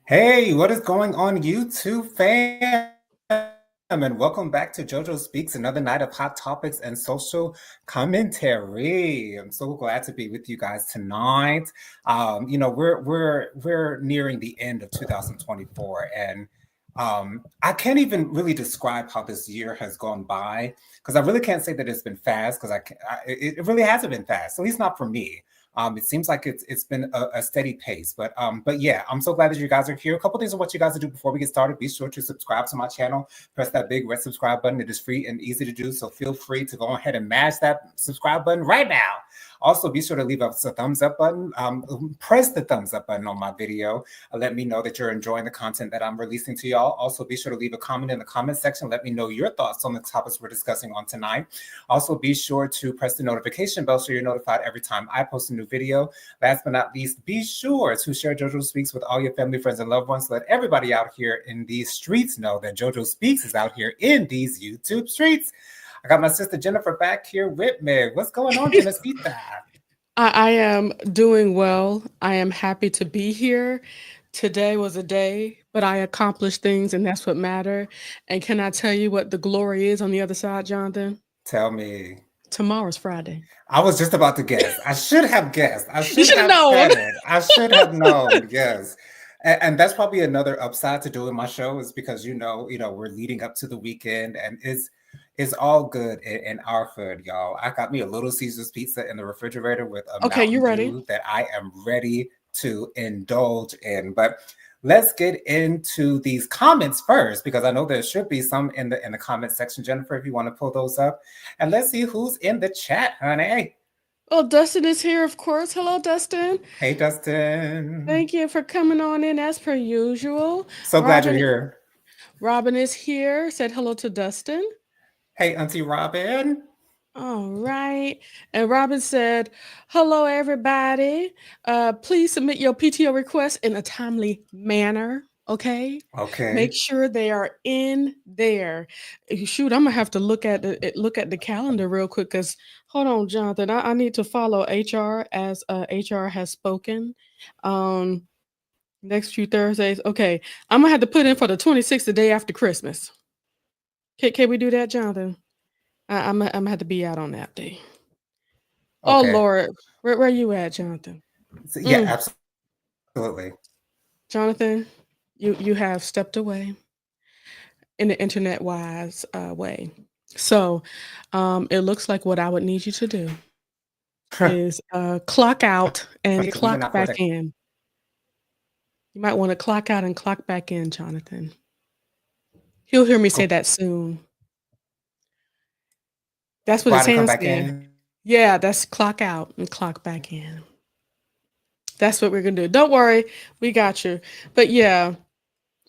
Hey, what is going on, YouTube fam? And welcome back to JoJo Speaks, another night of hot topics and social commentary. I'm so glad to be with you guys tonight. We're nearing the end of 2024, and I can't even really describe how this year has gone by because I really can't say that it's been fast because it really hasn't been fast. At least not for me. It seems like it's been a steady pace, but yeah, I'm so glad that you guys are here. A couple things of what you guys to do before we get started. Be sure to subscribe to my channel. Press that big red subscribe button. It is free and easy to do, so feel free to go ahead and mash that subscribe button right now. Also, be sure to leave us a thumbs up button. Press the thumbs up button on my video. Let me know that you're enjoying the content that I'm releasing to y'all. Also, be sure to leave a comment in the comment section. Let me know your thoughts on the topics we're discussing on tonight. Also, be sure to press the notification bell so you're notified every time I post a new video. Last but not least, be sure to share JoJo Speaks with all your family, friends, and loved ones. Let everybody out here in these streets know that JoJo Speaks is out here in these YouTube streets. I got my sister Jennifer back here with me. What's going on, Jennifer? I am doing well. I am happy to be here. Today was a day, but I accomplished things, and that's what matter. And can I tell you what the glory is on the other side, Jonathan? Tell me. Tomorrow's Friday. I was just about to guess. I should have guessed. I You should should have have known. said it. I should have known. Yes. And that's probably another upside to doing my show is because we're leading up to the weekend and it's all good in our hood, y'all. I got me a Little Caesars pizza in the refrigerator with a Okay, you Mountain ready? Dew that I am ready to indulge in. But let's get into these comments first because I know there should be some in the comment section. Jennifer, if you want to pull those up, and let's see who's in the chat, honey. Well, Dustin is here, of course. Hello, Dustin. Hey, Dustin. Thank you for coming on in as per usual. So glad you're Robin here. Robin is here. Said hello to Dustin. Hey, Auntie Robin. All right. And Robin said, hello, everybody. Please submit your PTO requests in a timely manner. Okay. Make Okay. sure they are in there. Shoot, I'm gonna have to look at the calendar real quick because hold on, Jonathan. I need to follow HR as HR has spoken. Um, next few Thursdays. Okay. I'm gonna have to put in for the 26th, the day after Christmas. Can we do that, Jonathan? I'm gonna have to be out on that day. Oh Okay. Lord, where you at, Jonathan? So, yeah, Mm, absolutely. Jonathan, you have stepped away in the internet wise way. So, it looks like what I would need you to do is clock out and Even clock not for a back second. in. You might want to clock out and clock back in, Jonathan. He'll hear me say that soon. That's what Go his out and come hand's back saying. in. Yeah, that's clock out and clock back in. That's what we're gonna do. Don't worry, we got you. But yeah,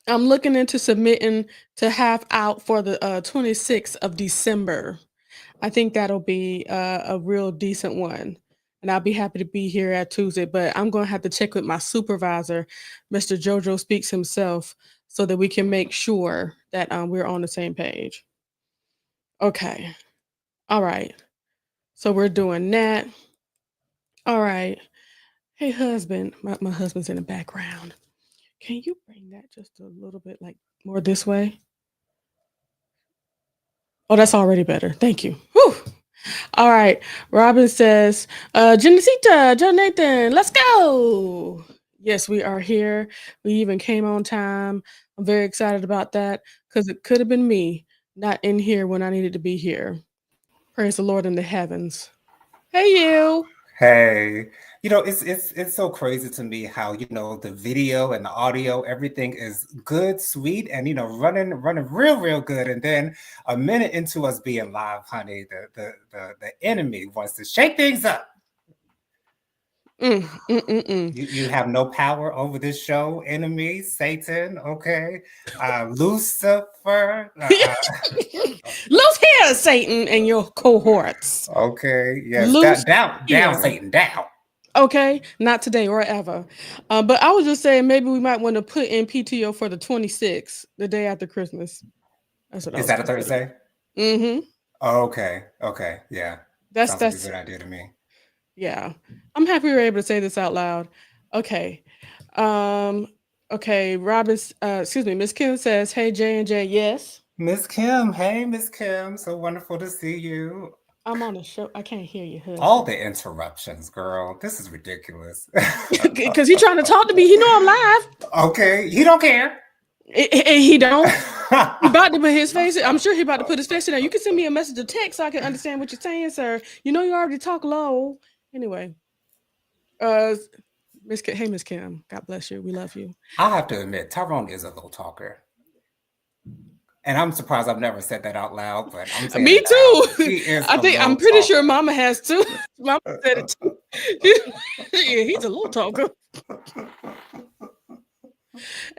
I'm looking into submitting to have out for the 26th of December. I think that'll be a real decent one. And I'll be happy to be here at Tuesday, but I'm going to have to check with my supervisor, Mr. JoJo Speaks himself, so that we can make sure that we're on the same page. Okay. All right. So we're doing that. All right. Hey, husband. My husband's in the background. Can you bring that just a little bit like more this way? Oh, that's already better. Thank you. Whew. All right. Robin says, Genesita, Jonathan, let's go. Yes, we are here. We even came on time. I'm very excited about that because it could have been me not in here when I needed to be here. Praise the Lord in the heavens. Hey, you. Hey, it's so crazy to me how the video and the audio, everything is good, sweet, and running real good, and then a minute into us being live, honey, the enemy wants to shake things up. Mm, mm, mm, mm. You have no power over this show, enemy, Satan, okay? Lucifer. Loose here, Satan, and your cohorts. Okay, yes, Loose down, here. Satan, down. Okay, not today or ever. But I was just saying maybe we might want to put in PTO for the 26th, the day after Christmas. That's what I Is was that a considering. Thursday? Mm-hmm. Okay, yeah. That's Sounds like a that's good idea to me. yeah. I'm happy we were able to say this out loud. Okay. Um, Okay, Miss Kim says, "Hey J and J, yes, Miss Kim, hey Miss Kim, so wonderful to see you. I'm on the show. I can't hear your All husband the interruptions, girl. This is ridiculous. because he trying to talk to me. He know I'm live. Okay, he don't care. He don't. He about to put his face. I'm sure he about to put his face in there. You can send me a message of text so I can understand what you're saying, sir. You know you already talk low. Anyway, uh, hey Miss Kim, God bless you. We love you. I have to admit, Tyrone is a low talker. And I'm surprised I've never said that out loud, but I'm saying Me it now. too. He is I a think low I'm pretty talker. sure Mama has too. Mama said it too. Yeah, he's a low talker.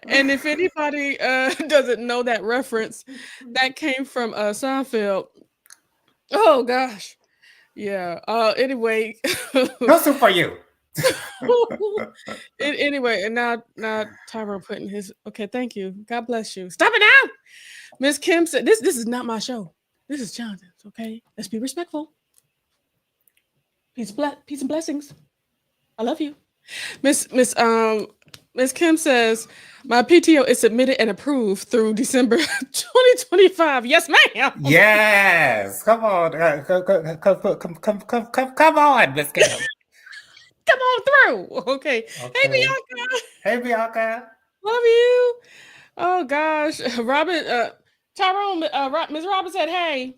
And if anybody doesn't know that reference, that came from Seinfeld. Oh gosh. Yeah. Anyway. No soup for you. Anyway, and now Tyrone putting his okay, thank you. God bless you. Stop it now. Miss Kim said this is not my show. This is Jonathan's, okay? Let's be respectful. Peace and blessings. I love you. Miss Kim says my PTO is submitted and approved through December 2025. Yes, ma'am. Yes. Come on. Come on, Miss Kim. Come on through. Okay. Hey Okay. Bianca. Hey, Bianca. Love you. Oh gosh. Robin Tyrone Miss Robin said, hey.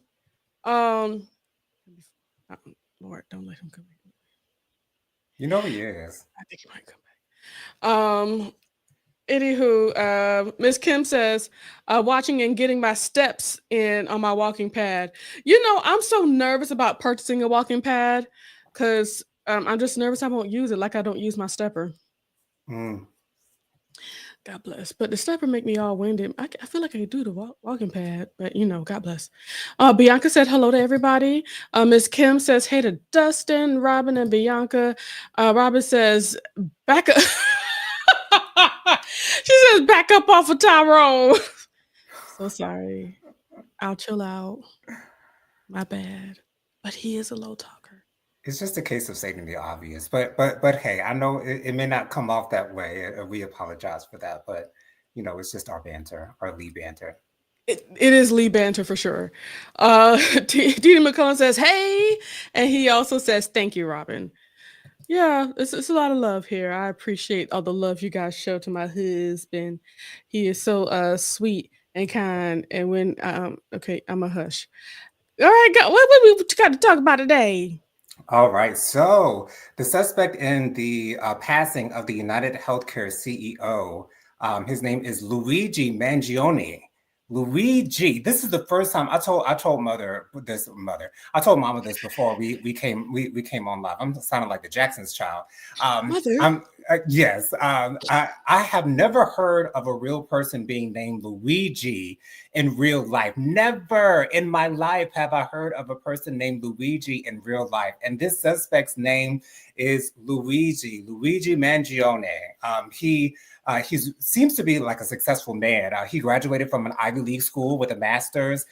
Lord, don't let him come back. You know he is. I think he might come back. Anywho, Miss Kim says, watching and getting my steps in on my walking pad. You know, I'm so nervous about purchasing a walking pad because I'm just nervous I won't use it like I don't use my stepper. Mm. God bless. But the stepper make me all winded. I feel like I could do the walking pad, but you know, God bless. Bianca said hello to everybody. Miss Kim says hey to Dustin, Robin, and Bianca. Robin says back up. She says back up off of Tyrone. So sorry. I'll chill out. My bad. But he is a low talker. It's just a case of stating the obvious. But hey, I know it may not come off that way. We apologize for that. But you know, it's just our banter, our Lee banter. It is Lee banter for sure. Didi McCullen says, hey. And he also says, thank you, Robin. Yeah, it's a lot of love here. I appreciate all the love you guys show to my husband. He is so sweet and kind. And when okay, I'm a hush. All right, what we got to talk about today? All right. So the suspect in the passing of the United Healthcare CEO, his name is Luigi Mangione. Luigi, this is the first time I told I told Mama this before we came on live. I'm sounding like the Jackson's child. Mother. Yes, I have never heard of a real person being named Luigi in real life. Never in my life have I heard of a person named Luigi in real life. And this suspect's name is Luigi Mangione. He seems to be like a successful man. He graduated from an Ivy League school with a master's.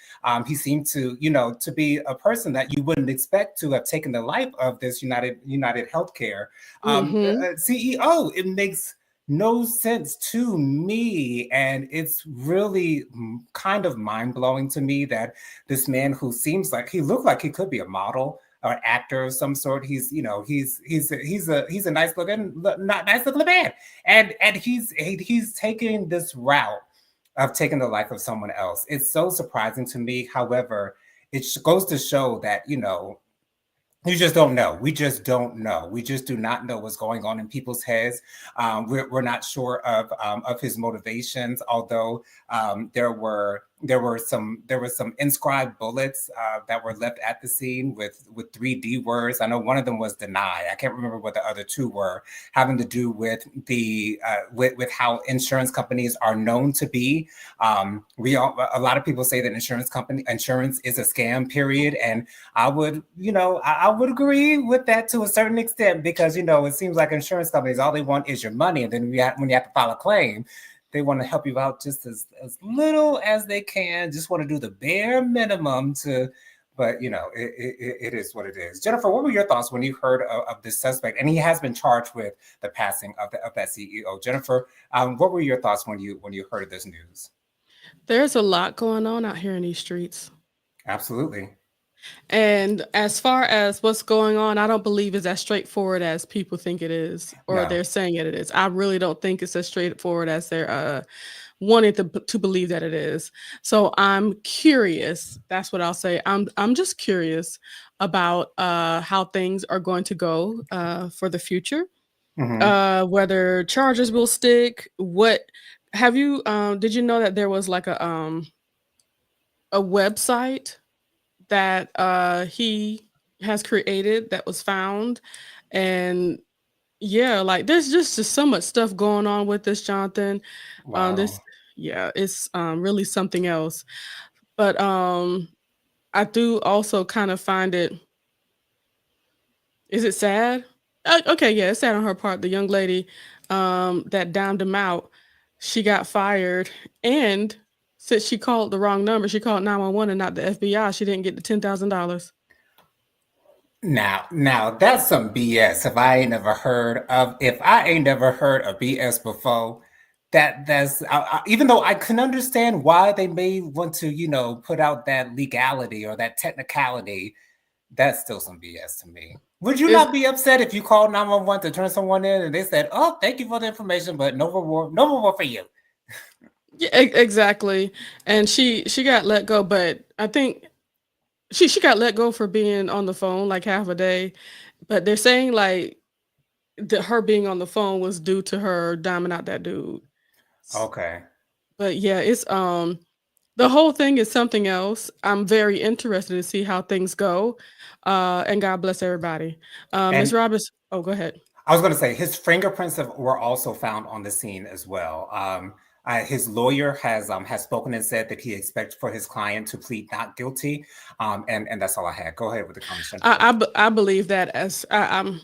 He seemed to, to be a person that you wouldn't expect to have taken the life of this United Healthcare CEO. It makes no sense to me, and it's really kind of mind-blowing to me that this man who seems like he looked like he could be a model or an actor of some sort. He's a nice looking man, and he's taking this route of taking the life of someone else. It's so surprising to me. However, it goes to show that you just don't know. We just don't know. We just do not know what's going on in people's heads. We're not sure of his motivations, although there were some inscribed bullets that were left at the scene with 3 D words. I know one of them was deny. I can't remember what the other 2 were, having to do with the with how insurance companies are known to be. A lot of people say that insurance is a scam, period, and I would I would agree with that to a certain extent, because it seems like insurance companies, all they want is your money, and then when you have to file a claim, they want to help you out just as little as they can, just want to do the bare minimum to But it is what it is. Jennifer, what were your thoughts when you heard of this suspect? And he has been charged with the passing of that CEO. Jennifer, what were your thoughts when you heard of this news? There's a lot going on out here in these streets. Absolutely. And as far as what's going on, I don't believe it's as straightforward as people think it is, or No. they're saying it is. I really don't think it's as straightforward as they're wanting to believe that it is. So I'm curious. That's what I'll say. I'm just curious about how things are going to go for the future. Hmm. Whether charges will stick. What have you? Did you know that there was like a website that he has created that was found, and yeah, like there's just so much stuff going on with this, Jonathan. This Wow. yeah, it's really something else. But I do also kind of find it, is it sad? Okay, yeah, it's sad on her part. The young lady that downed him out, she got fired, and since she called the wrong number, she called 911 and not the FBI. She didn't get the $10,000. Now that's some BS. If I ain't never heard of BS before, even though I can understand why they may want to, put out that legality or that technicality, that's still some BS to me. Would you Is not be upset if you called 911 to turn someone in and they said, "Oh, thank you for the information, but no reward for you"? Yeah, exactly. And she got let go, but I think she got let go for being on the phone like half a day. But they're saying like that her being on the phone was due to her diming out that dude. S- Okay. But yeah, it's the whole thing is something else. I'm very interested to see how things go. And God bless everybody. Ms. And Roberts, oh, go ahead. I was going to say his fingerprints were also found on the scene as well. His lawyer has spoken and said that he expects for his client to plead not guilty. And that's all I had. Go ahead with the comments, Jennifer. I believe that as I'm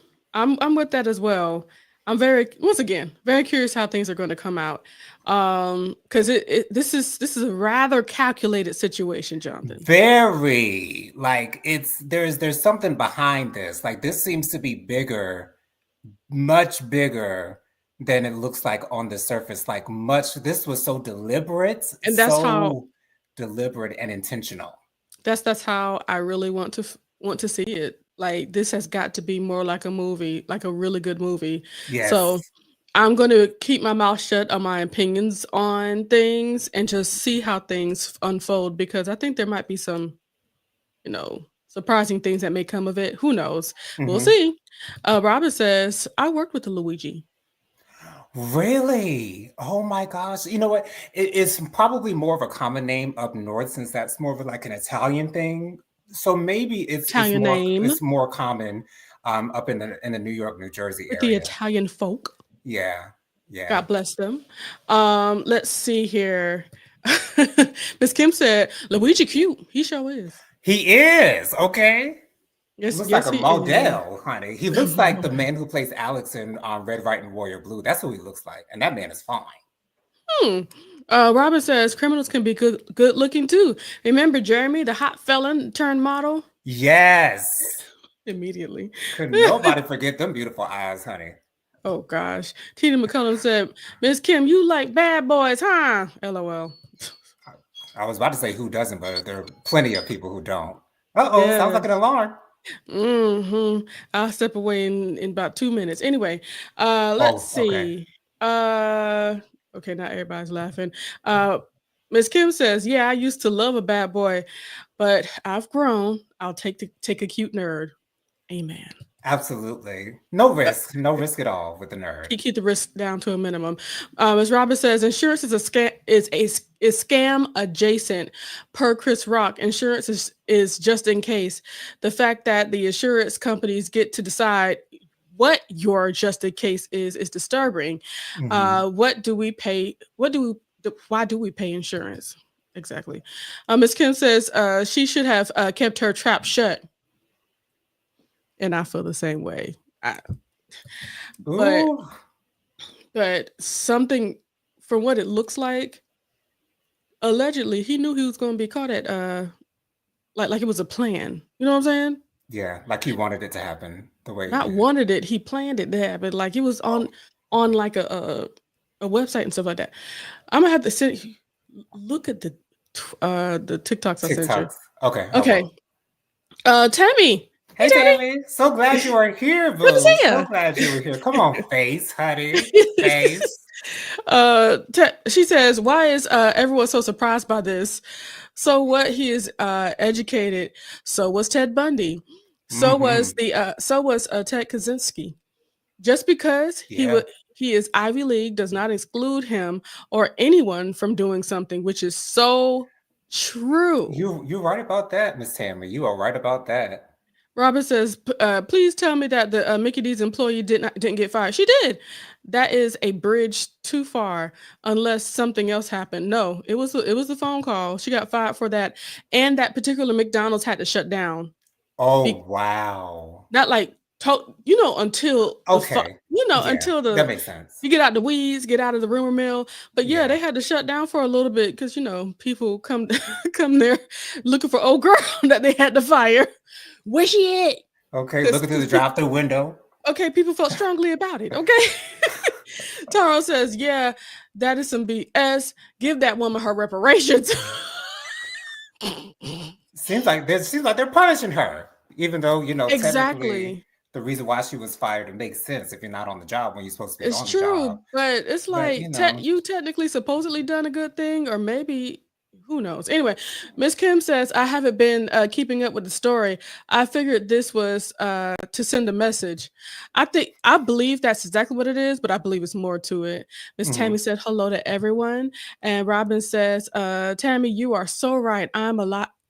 with that as well. I'm very once again very curious how things are going to come out, because this is a rather calculated situation, Jonathan. Very like there's something behind this. Like this seems to be bigger, much bigger than it looks like on the surface. This was And that's how so deliberate and intentional. that's how I really want to see it. Like this has got to be more like a movie, like a really good movie. So Yes. I'm going to keep my mouth shut on my opinions on things and just see how things unfold, because I think there might be some, surprising things that may come of it. Who knows? We'll Hmm. see. Robert says, I worked with the Luigi. Really? Oh my gosh. You know what? It's probably more of a common name up north since that's more of like an Italian thing. So maybe Italian name it's more common up in the New York, New Jersey with the area. Italian folk. Yeah. Yeah. God bless them. Let's see here. Miss Kim said, Luigi cute. He sure is. He is, okay. He Yes, looks like yes, a he is. model, honey. He looks like the man who plays Alex in Red, White, and Warrior Blue. That's who he looks like. And that man is fine. Hmm. Robert says criminals can be good looking too. Remember Jeremy, the hot felon turned model? Yes. Immediately. Could nobody forget them beautiful eyes, honey. Oh gosh. Tina McCullum said, Miss Kim, you like bad boys, huh? LOL. I was about to say who doesn't, but there are plenty of people who don't. Uh-oh, sounds like an Yes. alarm. I'll step away in about 2 minutes. Anyway, let's Oh, okay. see. Uh okay, not everybody's laughing. Uh Miss Kim says, yeah, I used to love a bad boy, but I've grown. I'll take a cute nerd. Amen. Absolutely. No risk at all with the nerd. Keep the risk down to a minimum. As Robert says, insurance is a scam. Is scam adjacent. Per Chris Rock, insurance is just in case. The fact that the insurance companies get to decide what your just in case is disturbing. Hmm. What do we pay? Why do we pay insurance? Exactly. Ms. Kim says she should have kept her trap shut, and I feel the same way. But Ooh. something, from what it looks like, allegedly he knew he was going to be caught at like it was a plan. You know what I'm saying? Yeah, like he wanted it to happen the way. Not Yeah. wanted it, he planned it to happen. Like it was Oh, on like a website and stuff like that. I'm gonna have to look at the TikToks I sent you. TikToks. Okay, I Okay. will. Tammy. Hey Hey, Tammy. Tammy. So glad you are here, Good to boo. see So ya. glad you were here. Come on, face, honey. Face. She says, "Why is everyone so surprised by this? So what? He is educated. So was Ted Bundy. Mm-hmm. So was Ted Kaczynski. Just because Yeah. he is Ivy League does not exclude him or anyone from doing something, which is so true." You're right about that, Miss Tammy. You are right about that. Robert says, "Please tell me that the Mickey D's employee didn't get fired. She did. That is a bridge too far, unless something else happened. No, it was the phone call. She got fired for that, and that particular McDonald's had to shut down. Oh, Be- wow. Not like until Okay. Yeah, until that the makes sense. you get out the weeds, get out of the rumor mill. But yeah, Yeah. they had to shut down for a little bit because people come come there looking for old girl that they had to fire. Where she at? Okay, Because looking through the drive-through window. okay, people felt strongly about it. Okay. Taro says, yeah, that is some BS. Give that woman her reparations. Seems like they're punishing her, even though technically Exactly. the reason why she was fired, it makes sense if you're not on the job when you're supposed to be It's on the job. true, but it's But like you technically supposedly done a good thing, or maybe who knows. Anyway, Miss Kim says, I haven't been keeping up with the story. I figured this was to send a message. I believe that's exactly what it is, but I believe it's more to it. Miss mhm. Tammy said hello to everyone, and Robin says, Tammy, you are so right.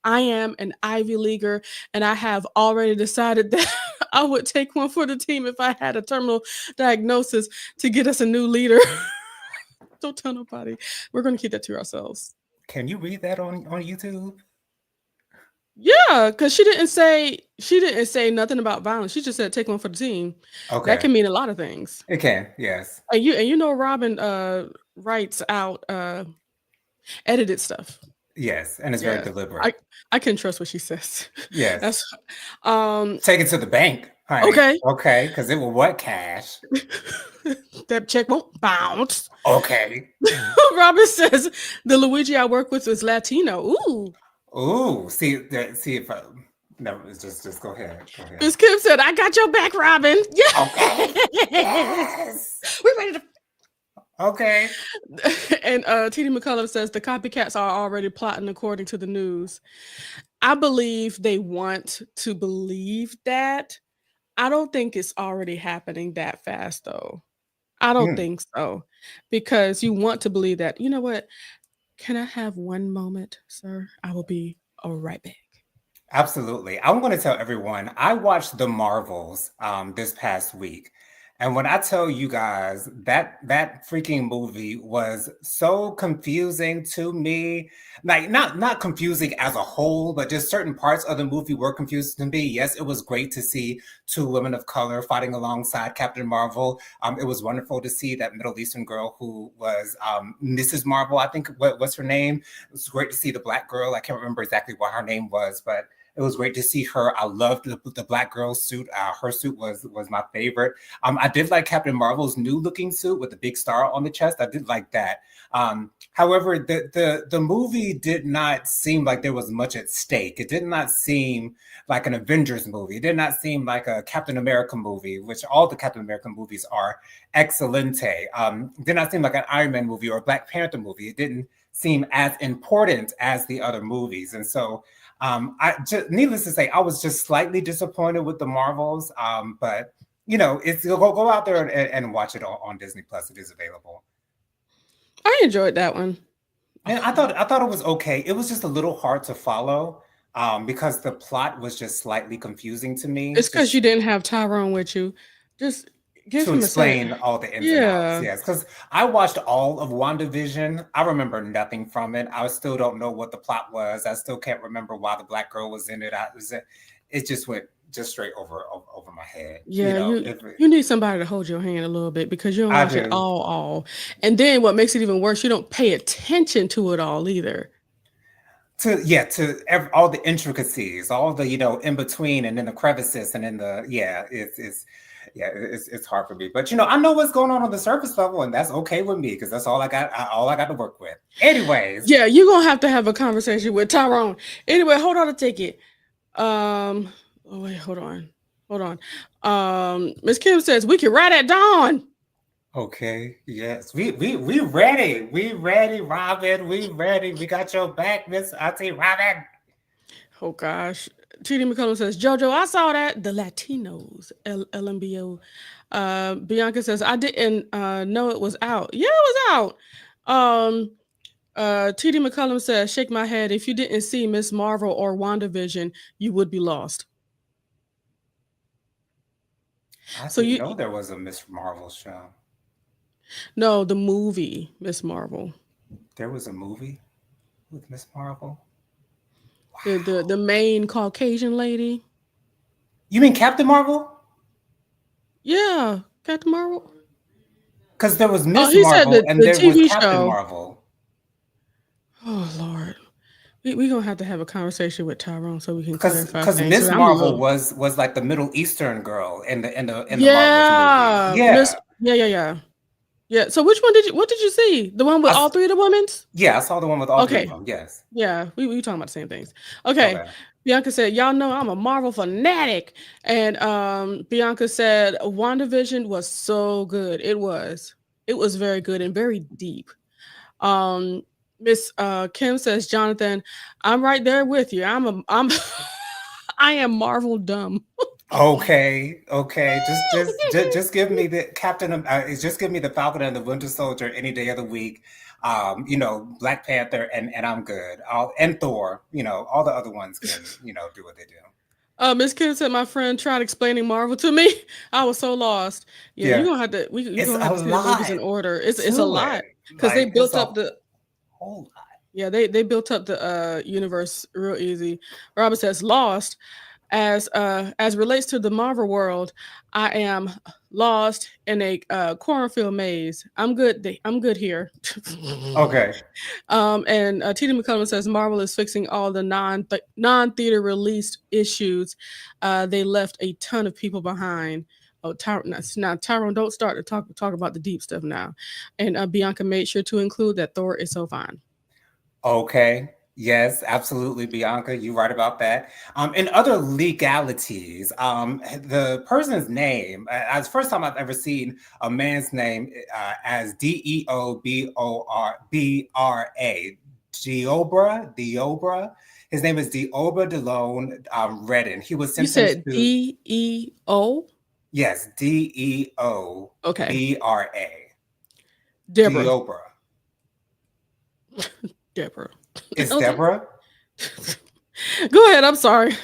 I am an Ivy Leaguer, and I have already decided that I would take one for the team if I had a terminal diagnosis to get us a new leader. Don't tell nobody. We're going to keep that to ourselves. Can you read that on YouTube? Yeah, because she didn't say nothing about violence. She just said take one for the team. That Okay, can mean a lot of things. it can. Yes, And Robin writes out edited stuff. yes, and it's very Yeah. I deliberate. I can trust what she says. Yes, That's um take it to the bank, honey. okay. Okay, because it will what cash? That check won't bounce. Okay. Robin says the Luigi I work with is Latino. Ooh. Ooh, see if no, it's just go ahead, go ahead. Miss Kim said, I got your back, Robin. Okay. Yeah. Yes. We're ready to. Okay. And T.D. McCullough says the copycats are already plotting according to the news. I believe they want to believe that. I don't think it's already happening that fast, though. I don't Mm, think so. Because you want to believe that. You know what? Can I have one moment, sir? I will be right back. absolutely. I'm going to tell everyone I watched The Marvels this past week. And when I tell you guys that freaking movie was so confusing to me, like not confusing as a whole, but just certain parts of the movie were confusing to me. Yes, it was great to see two women of color fighting alongside Captain Marvel. It was wonderful to see that Middle Eastern girl who was Mrs. Marvel, I think what's her name. It was great to see the black girl. I can't remember exactly what her name was, but it was great to see her. I loved the black girl's suit. Her suit was my favorite. I did like Captain Marvel's new looking suit with the big star on the chest. I did like that. However, the movie did not seem like there was much at stake. It did not seem like an Avengers movie. It did not seem like a Captain America movie, which all the Captain America movies are excelente. It did not seem like an Iron Man movie or a Black Panther movie. It didn't seem as important as the other movies, and so needless to say, I was just slightly disappointed with the Marvels. But it's go out there and watch it on Disney Plus. It is available. I enjoyed that one. And I thought it was okay. It was just a little hard to follow because the plot was just slightly confusing to me. It's because Just you didn't have Tyrone with you. Just give to him a second. explain all the ins and outs. Yeah. Yes, because I watched all of WandaVision. I remember nothing from it. I still don't know what the plot was. I still can't remember why the black girl was in it. It just went just straight over my head. Yeah, you need somebody to hold your hand a little bit because you don't I watch it do. all. And then what makes it even worse, you don't pay attention to it all either. to all the intricacies, all the in between, and then the crevices, and then it's hard for me. But I know what's going on the surface level, and that's okay with me because that's all I got. All I got to work with. Anyways, Yeah, you're gonna have a conversation with Tyrone. Anyway, hold on a ticket. Oh wait, hold on. Miss Kim says we can ride at dawn. okay, yes, we ready. We ready, Robin. We ready. We got your back, Miss Auntie Robin. Oh gosh. TD McCullum says, JoJo, I saw that. The Latinos, LMBO. Bianca says, I didn't know it was out. Yeah, it was out. TD McCullum says, shake my head. If you didn't see Miss Marvel or WandaVision, you would be lost. I didn't know there was a Miss Marvel show. No, the movie Miss Marvel. There was a movie with Miss Marvel. Wow. The main Caucasian lady. You mean Captain Marvel? Yeah, Captain Marvel. Because there was Miss Marvel and there was TV Captain show. Marvel. Oh Lord. We're gonna have to have a conversation with Tyrone so we can clarify. Because Miss Marvel was like the Middle Eastern girl in the Marvel movie. Yeah. So what did you see? The one with all three of the women's? Yeah, I saw the one with all three of them. Yes. Yeah, we talking about the same things. Okay. Bianca said, y'all know I'm a Marvel fanatic. And Bianca said WandaVision was so good. It was very good and very deep. Miss Kim says, Jonathan, I'm right there with you. I am Marvel dumb. Okay. Just give me the Captain. Just give me the Falcon and the Winter Soldier any day of the week. Black Panther, and I'm good. And Thor. All the other ones can do what they do. Miss Kim said, my friend tried explaining Marvel to me. I was so lost. Yeah. You're gonna have to. You're gonna have to see the movies in order. It's a lot because they built up the whole lot. Yeah, they built up the universe real easy. Robert says, Lost. As relates to the Marvel world, I am lost in a cornfield maze. I'm good here. Okay. And Tina McCullum says Marvel is fixing all the non-theater released issues. They left a ton of people behind. Oh, Tyrone, don't start to talk about the deep stuff now. And Bianca made sure to include that Thor is so fine. Okay. Yes, absolutely, Bianca. You're right about that. In other legalities, the person's name, as first time I've ever seen a man's name as Deobra, Deobra. His name is Deobra Delone Redden. He was sentenced to D-E-O? Yes, D-E-O. Okay. B-R-A. Deborah. Deborah. It's Deborah? Go ahead. I'm sorry.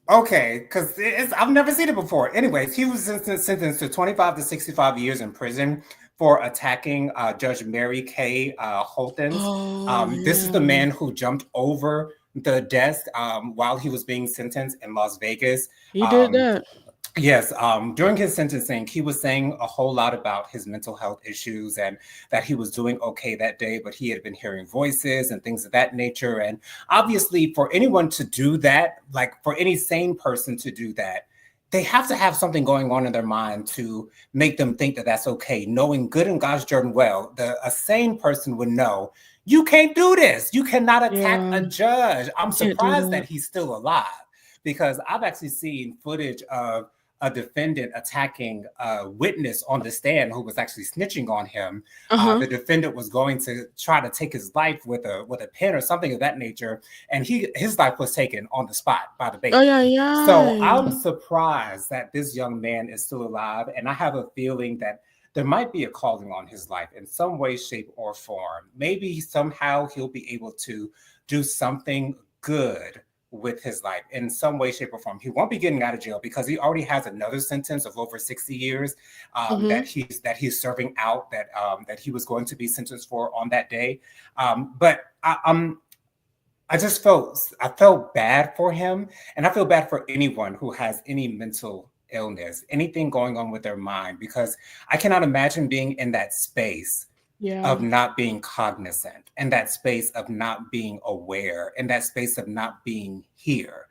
Okay, because I've never seen it before. Anyways, he was sentenced to 25 to 65 years in prison for attacking Judge Mary Kay Holtons. This is the man who jumped over the desk while he was being sentenced in Las Vegas. He did that. Yes, during his sentencing, he was saying a whole lot about his mental health issues and that he was doing okay that day, but he had been hearing voices and things of that nature. And obviously, for anyone to do that, like for any sane person to do that, they have to have something going on in their mind to make them think that that's okay, knowing good and God's darn well, a sane person would know, you can't do this. You cannot attack a judge. I'm surprised that he's still alive because I've actually seen footage of a defendant attacking a witness on the stand who was actually snitching on him. The defendant was going to try to take his life with a pen or something of that nature, and his life was taken on the spot by the baby. So I'm surprised that this young man is still alive, and I have a feeling that there might be a calling on his life in some way, shape, or form. Maybe somehow he'll be able to do something good with his life in some way, shape, or form. He won't be getting out of jail because he already has another sentence of over 60 years that he's serving out that he was going to be sentenced for on that day. But I felt bad for him, and I feel bad for anyone who has any mental illness, anything going on with their mind, because I cannot imagine being in that space Yeah. of not being cognizant, in that space of not being aware, in that space of not being here.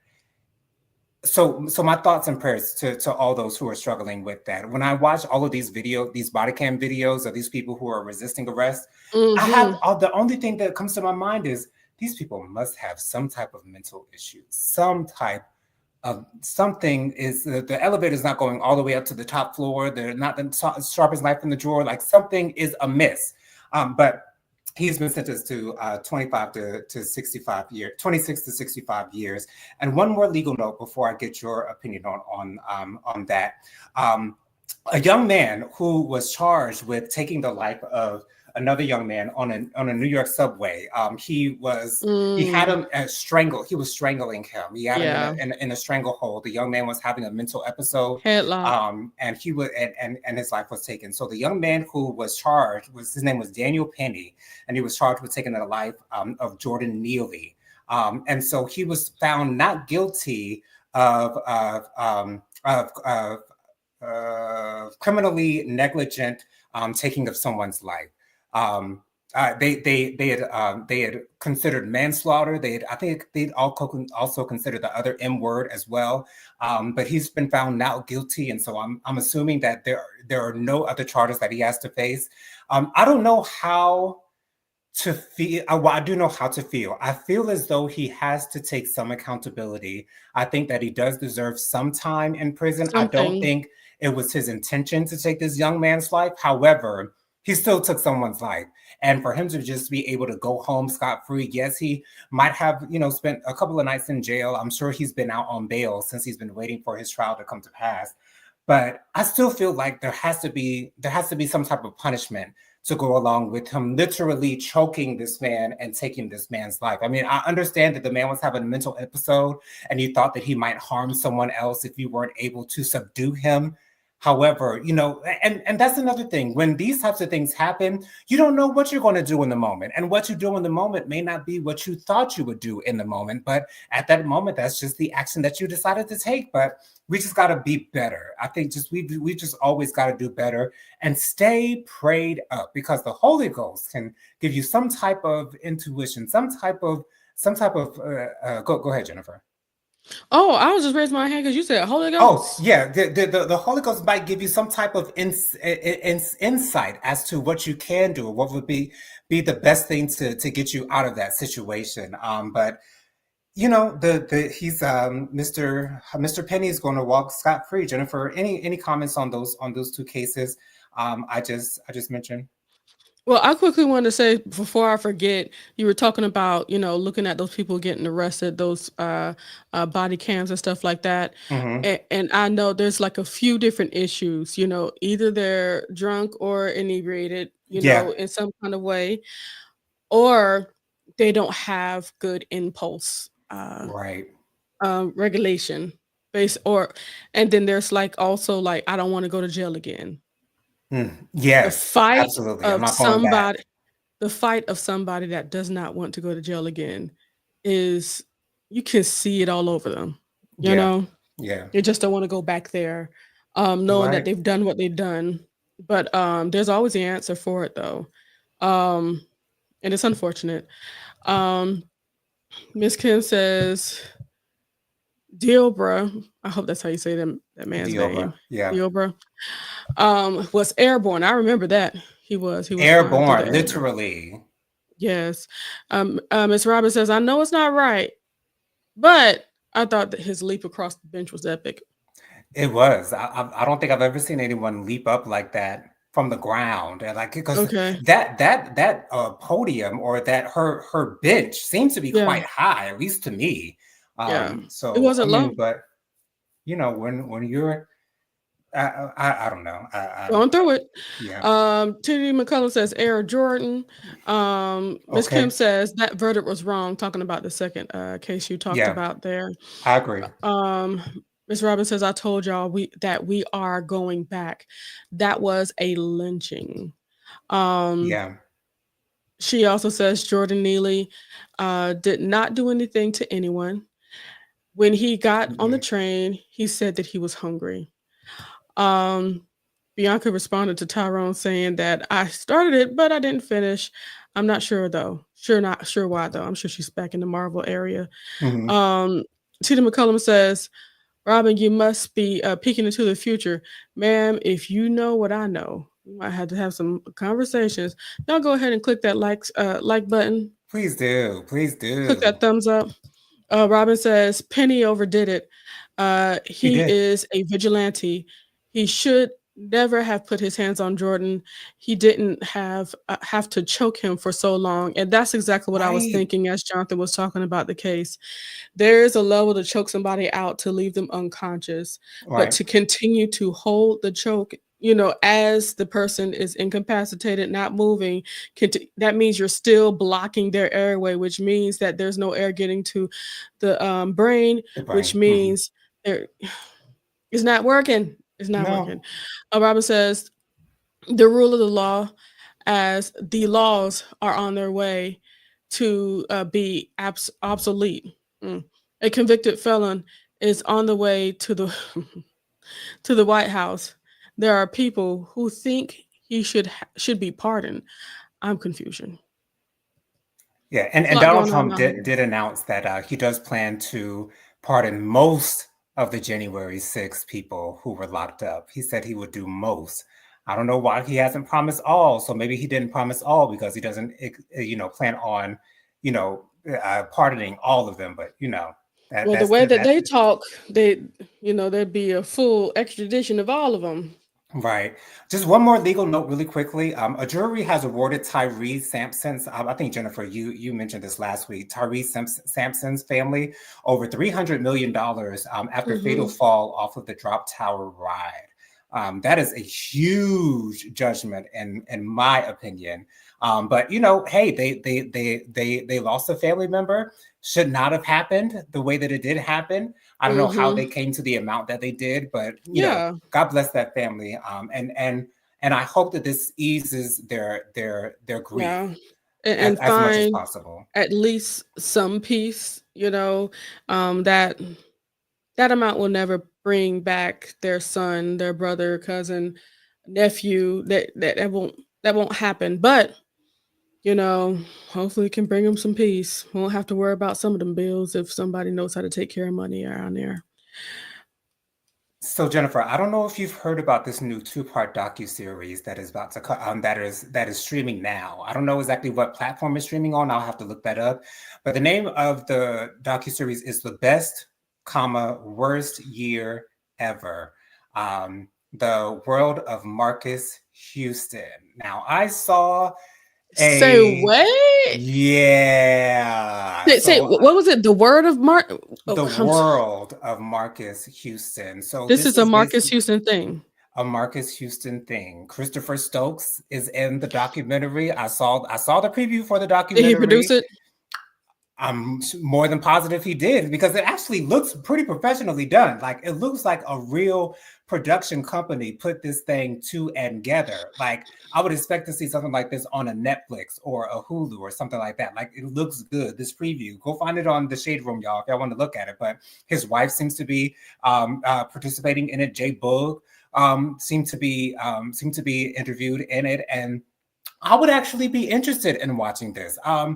So my thoughts and prayers to all those who are struggling with that. When I watch all of these body cam videos of these people who are resisting arrest, I have Mhm. all the only thing that comes to my mind is these people must have some type of mental issue, some type of something. Is the elevator is not going all the way up to the top floor, they're not the sharpest knife in the drawer, like something is amiss. But he's been sentenced to 25 to 65 years, 26 to 65 years. And one more legal note before I get your opinion on that. Um, a young man who was charged with taking the life of another young man on a New York subway. He had Mm. him strangled. He was strangling him. He had him Yeah. in a stranglehold. The young man was having a mental episode, Headlock. and he was and his life was taken. So the young man who was charged was his name was Daniel Penny, and he was charged with taking the life of Jordan Neely. And so he was found not guilty of criminally negligent taking of someone's life. Um, they had considered manslaughter. I think they'd also considered the other M word as well. But he's been found not guilty, and so I'm assuming that there are no other charges that he has to face. I don't know how to feel. Well, I do know how to feel. I feel as though he has to take some accountability. I think that he does deserve some time in prison. I don't Something. think it was his intention to take this young man's life. However, he still took someone's life. And for him to just be able to go home scot-free, yes, he might have, spent a couple of nights in jail. I'm sure he's been out on bail since he's been waiting for his trial to come to pass. But I still feel like there has to be some type of punishment to go along with him literally choking this man and taking this man's life. I mean, I understand that the man was having a mental episode and you thought that he might harm someone else if you weren't able to subdue him. However, and that's another thing. When these types of things happen, you don't know what you're going to do in the moment. And what you do in the moment may not be what you thought you would do in the moment. But at that moment, that's just the action that you decided to take. But we just got to be better. I think we just always got to do better and stay prayed up, because the Holy Ghost can give you some type of intuition, go ahead, Jennifer. Oh, I was just raising my hand because you said Holy Oh, Ghost. yeah. The Holy Ghost might give you some type of insight as to what you can do, what would be the best thing to get you out of that situation. But the he's Mr. Penny is going to walk scot free. Jennifer, any comments on those two cases? I just mentioned. Well, I quickly wanted to say before I forget, you were talking about, looking at those people getting arrested, those body cams and stuff like that. Hmm. And I know there's like a few different issues, either they're drunk or inebriated, Yeah. in some kind of way, or they don't have good impulse Right. regulation base, and then there's like also like, I don't want to go to jail again. The Yes, fight absolutely. I'm of not going back. somebody the fight of somebody that does not want to go to jail again is, you can see it all over them, you Yeah. know? Yeah. They just don't wanna go back there, knowing that Right. they've done what they've done, but, there's always the answer for it though, um, and it's unfortunate. Um, Miss Kim says, Dilbra, I hope that's how you say that man's name, Diobra. Yeah. Dilbra, was airborne. I remember that. He was flying through the Airborne, air. literally. Yes. Miss Robin says, I know it's not right, but I thought that his leap across the bench was epic. It was. I don't think I've ever seen anyone leap up like that from the ground, and like because Okay. that podium or that her bench seems to be Yeah. quite high, at least to me. Yeah. It So I wasn't mean, low. but when you're, I don't know. Going through it. Yeah. Trinity McCullum says Air Jordan. Miss Kim Okay. says that verdict was wrong, talking about the second case you talked Yeah, about there. I agree. Um, Miss Robin says, I told y'all we are going back. That was a lynching. Um, Yeah. She also says Jordan Neely did not do anything to anyone. When he got on the Mm-mm. train, he said that he was hungry. Um, Bianca responded to Tyrone saying that I started it, but I didn't finish. I'm not sure though. Not sure why though. I'm sure she's back in the Marvel area. Mhm. Um, Tina McCullum says, Robin, you must be peeking into the future. Ma'am, if you know what I know, we might have to have some conversations. Y'all go ahead and click that like button. Please do. Please Click do. that thumbs up. Robin says Penny overdid it. He He did. is a vigilante. He should never have put his hands on Jordan. He didn't have to choke him for so long, and that's exactly what I was Right. thinking as Jonathan was talking about the case. There is a level to choke somebody out to leave them unconscious, but Right. to continue to hold the choke, as the person is incapacitated, not moving, that means you're still blocking their airway, which means that there's no air getting to the brain, The which brain. Mhm. means there it's not working. It's not No. working. Robin says the rule of the law, as the laws are on their way to be obsolete. Mm. A convicted felon is on the way to the to the White House. There are people who think he should be pardoned. I'm confusion. Yeah, There's a and lot Donald going on Trump out did here. did announce that he does plan to pardon most of the January 6th people who were locked up. He said he would do most. I don't know why he hasn't promised all. So maybe he didn't promise all because he doesn't, plan on, pardoning all of them. But that Well, the that's way that that's they talk, there'd be a full extradition of all of them. Right. Just one more legal note, really quickly. A jury has awarded Tyrese Sampson's. I think Jennifer, you mentioned this last week. Sampson's family over $300 million after fatal Hmm. fall off of the drop tower ride. That is a huge judgment, in my opinion. But hey, they lost a family member. Should not have happened the way that it did happen. I don't know how Hmm. they came to the amount that they did, but Yeah, God bless that family. And I hope that this eases their grief yeah, and as much as find possible. at least some peace. That amount will never bring back their son, their brother, cousin, nephew. That won't happen. But you know, hopefully, it can bring them some peace. Won't have to worry about some of them bills if somebody knows how to take care of money around there. So Jennifer, I don't know if you've heard about this new two-part docu-series that is about to that is streaming now. I don't know exactly what platform it's streaming on. I'll have to look that up. But the name of the docu-series is The Best, Worst Year Ever. The World of Marcus Houston. Now, I saw Say a what? yeah. Say So what was it? The word of Mark. Oh, the world of Marcus Houston. So this this is a is Marcus basically Houston thing. a Marcus Houston thing. Christopher Stokes is in the documentary. I saw the preview for the Did he produce documentary. it? I'm more than positive he did because it actually looks pretty professionally done. Like it looks like a real production company put this thing together. Like I would expect to see something like this on a Netflix or a Hulu or something like that. Like it looks good. This preview, go find it on the Shade Room, y'all, if y'all want to look at it. But his wife seems to be participating in it. Jay Boog seemed to be interviewed in it, and I would actually be interested in watching this. I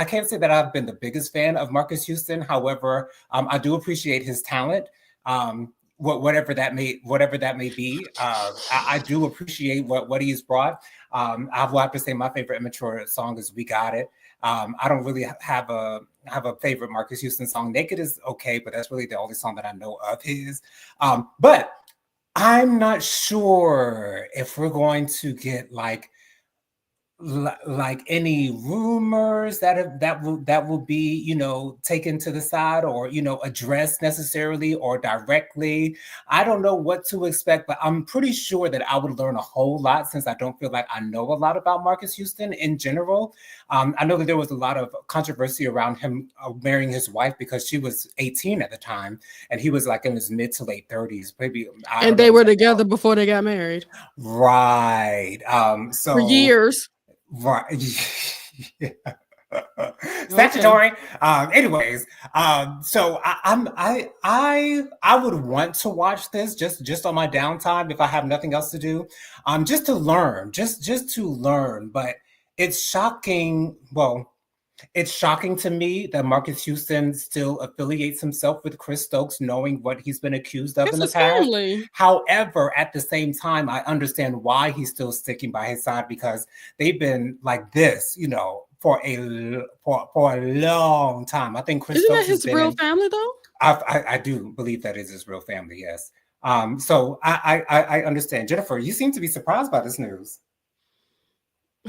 can't say that I've been the biggest fan of Marcus Houston. However, I do appreciate his talent. Whatever that may be, I do appreciate what he's brought. I will have to say my favorite immature song is "We Got It." I don't really have a favorite Marcus Houston song. "Naked" is okay, but that's really the only song that I know of his. But I'm not sure if we're going to get like any rumors that will be taken to the side or addressed necessarily or directly. I don't know what to expect, but I'm pretty sure that I would learn a whole lot since I don't feel like I know a lot about Marcus Houston in general. I know that there was a lot of controversy around him marrying his wife because she was 18 at the time and he was like in his mid to late 30s, maybe. I And don't they know were exactly together how. before they got married Right. for So years. right. Yeah. Okay. Statutory. Anyways, so I would want to watch this just on my downtime if I have nothing else to do, just to learn, just to learn. But it's shocking. Well, it's shocking to me that Marcus Houston still affiliates himself with Chris Stokes, knowing what he's been accused of in It's the his past. family. However, at the same time, I understand why he's still sticking by his side, because they've been like this, for a long time. I think Chris Isn't that Stokes has his been real in. family though? I do believe that is his real family. Yes. So I understand. Jennifer, you seem to be surprised by this news.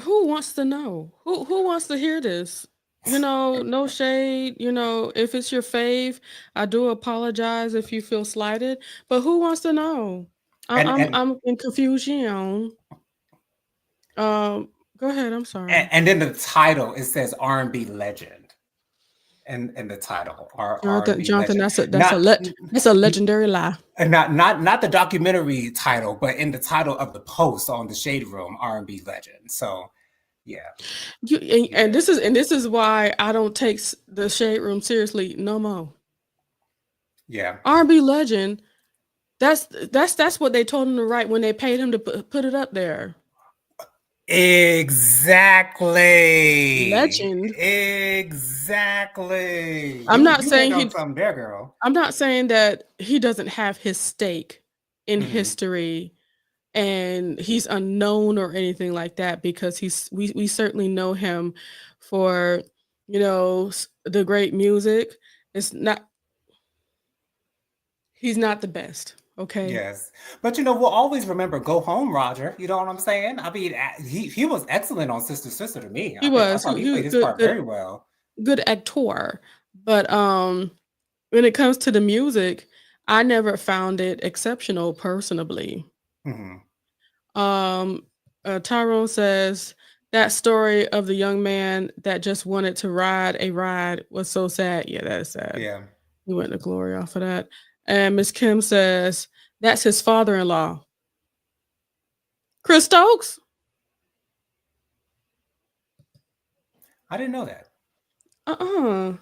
Who wants to know? Who wants to hear this? No shade. If it's your fave, I do apologize if you feel slighted. But who wants to know? And I'm and I'm in confusion. Go ahead. I'm sorry. and in the title it says R&B legend. In the title, Jonathan, R&B Jonathan, legend. that's a Not that's a legendary lie. not the documentary title, but in the title of the post on the Shade Room, R&B legend. So yeah, You and yeah, this is why I don't take the shade room seriously no more. yeah. R&B legend. That's what they told him to write when they paid him to put it up there. Exactly. Legend. Exactly. I'm not You hit saying on he. something there, girl. I'm not saying that he doesn't have his stake in Hmm. history and he's unknown or anything like that because we certainly know him for the great music. It's not He's not the best, okay? Yes. But we'll always remember Go Home, Roger. You know what I'm saying? I mean, he was excellent on Sister Sister to me. He I was thought he he played was his good part good very well. good actor. But when it comes to the music, I never found it exceptional personally. Hmm. Um, Tyrone says that story of the young man that just wanted to ride a ride was so sad. Yeah, that is sad. Yeah. He went to glory off of that. And Miss Kim says that's his father-in-law, Chris Stokes. I didn't know that. Uh-uh.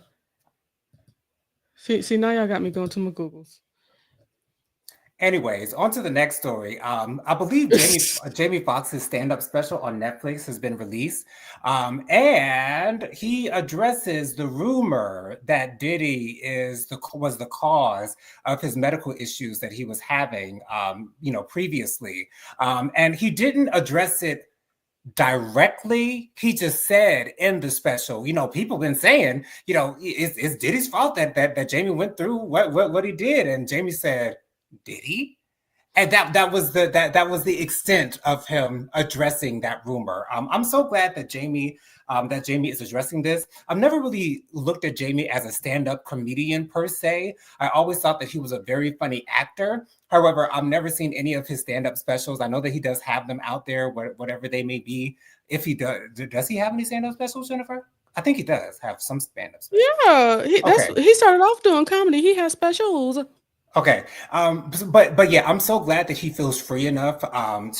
See, now y'all got me going to my Googles. Anyways, on to the next story. I believe Jamie Foxx's stand-up special on Netflix has been released, and he addresses the rumor that Diddy was the cause of his medical issues that he was having, previously, and he didn't address it directly. He just said in the special, people been saying, it's Diddy's fault that Jamie went through what he did, and Jamie said, did he? And that was the extent of him addressing that rumor. I'm so glad that Jamie is addressing this. I've never really looked at Jamie as a stand-up comedian per se. I always thought that he was a very funny actor. However, I've never seen any of his stand-up specials. I know that he does have them out there, whatever they may be. If he does he have any stand-up specials, Jennifer? I think he does have some stand-up specials. Yeah, Okay. he started off doing comedy. He has specials. Okay. But yeah, I'm so glad that he feels free enough and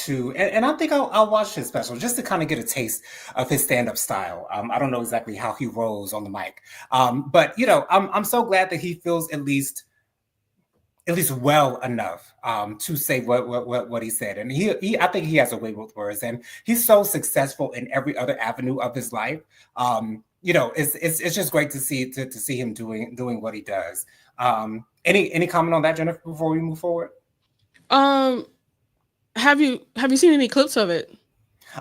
I think I'll watch his special just to kind of get a taste of his stand-up style. I don't know exactly how he rolls on the mic. But I'm so glad that he feels at least well enough to say what he said. And he I think he has a way with words, and he's so successful in every other avenue of his life. It's just great to see him doing what he does. Any comment on that, Jennifer, before we move forward? Um, have you seen any clips of it?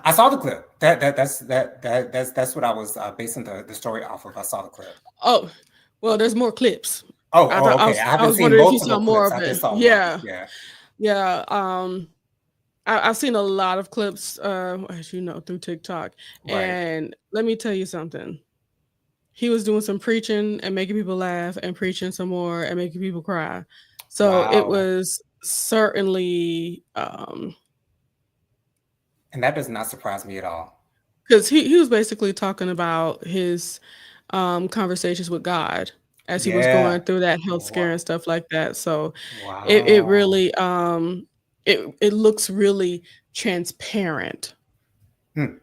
I saw the clip. That's what I was basing the story off of. I saw the clip. Oh, well, there's more clips. Oh, I oh, thought I okay. was I I haven't was seen wondering if you saw multiple more clips. of I just it. saw one. Yeah, Yeah. yeah. I've seen a lot of clips, as you know, through TikTok. Right. And let me tell you something. He was doing some preaching and making people laugh, and preaching some more and making people cry. So it Wow. was certainly And that does not surprise me at all. because he was basically talking about his conversations with God as he was Yeah. going through that health scare Wow. and stuff like that. So it Wow. really it looks really transparent. Hmm.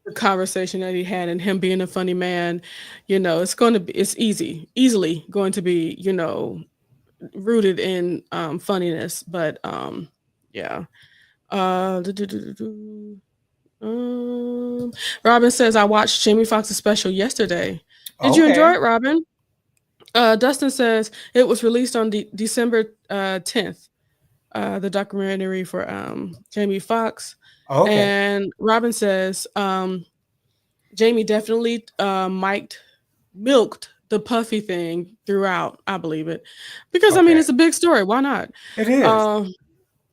the conversation that he had and him being a funny man, it's easily going to be, rooted in funniness. But yeah. Do, do, do, do, do. Robin says I watched Jamie Foxx's special yesterday. Did you enjoy Okay. it, Robin? Dustin says it was released on December 10th. The documentary for Jamie Foxx. Okay. And Robin says Jamie definitely milked the puffy thing throughout. I believe it because I mean Okay. it's a big story. Why not? It is. Um,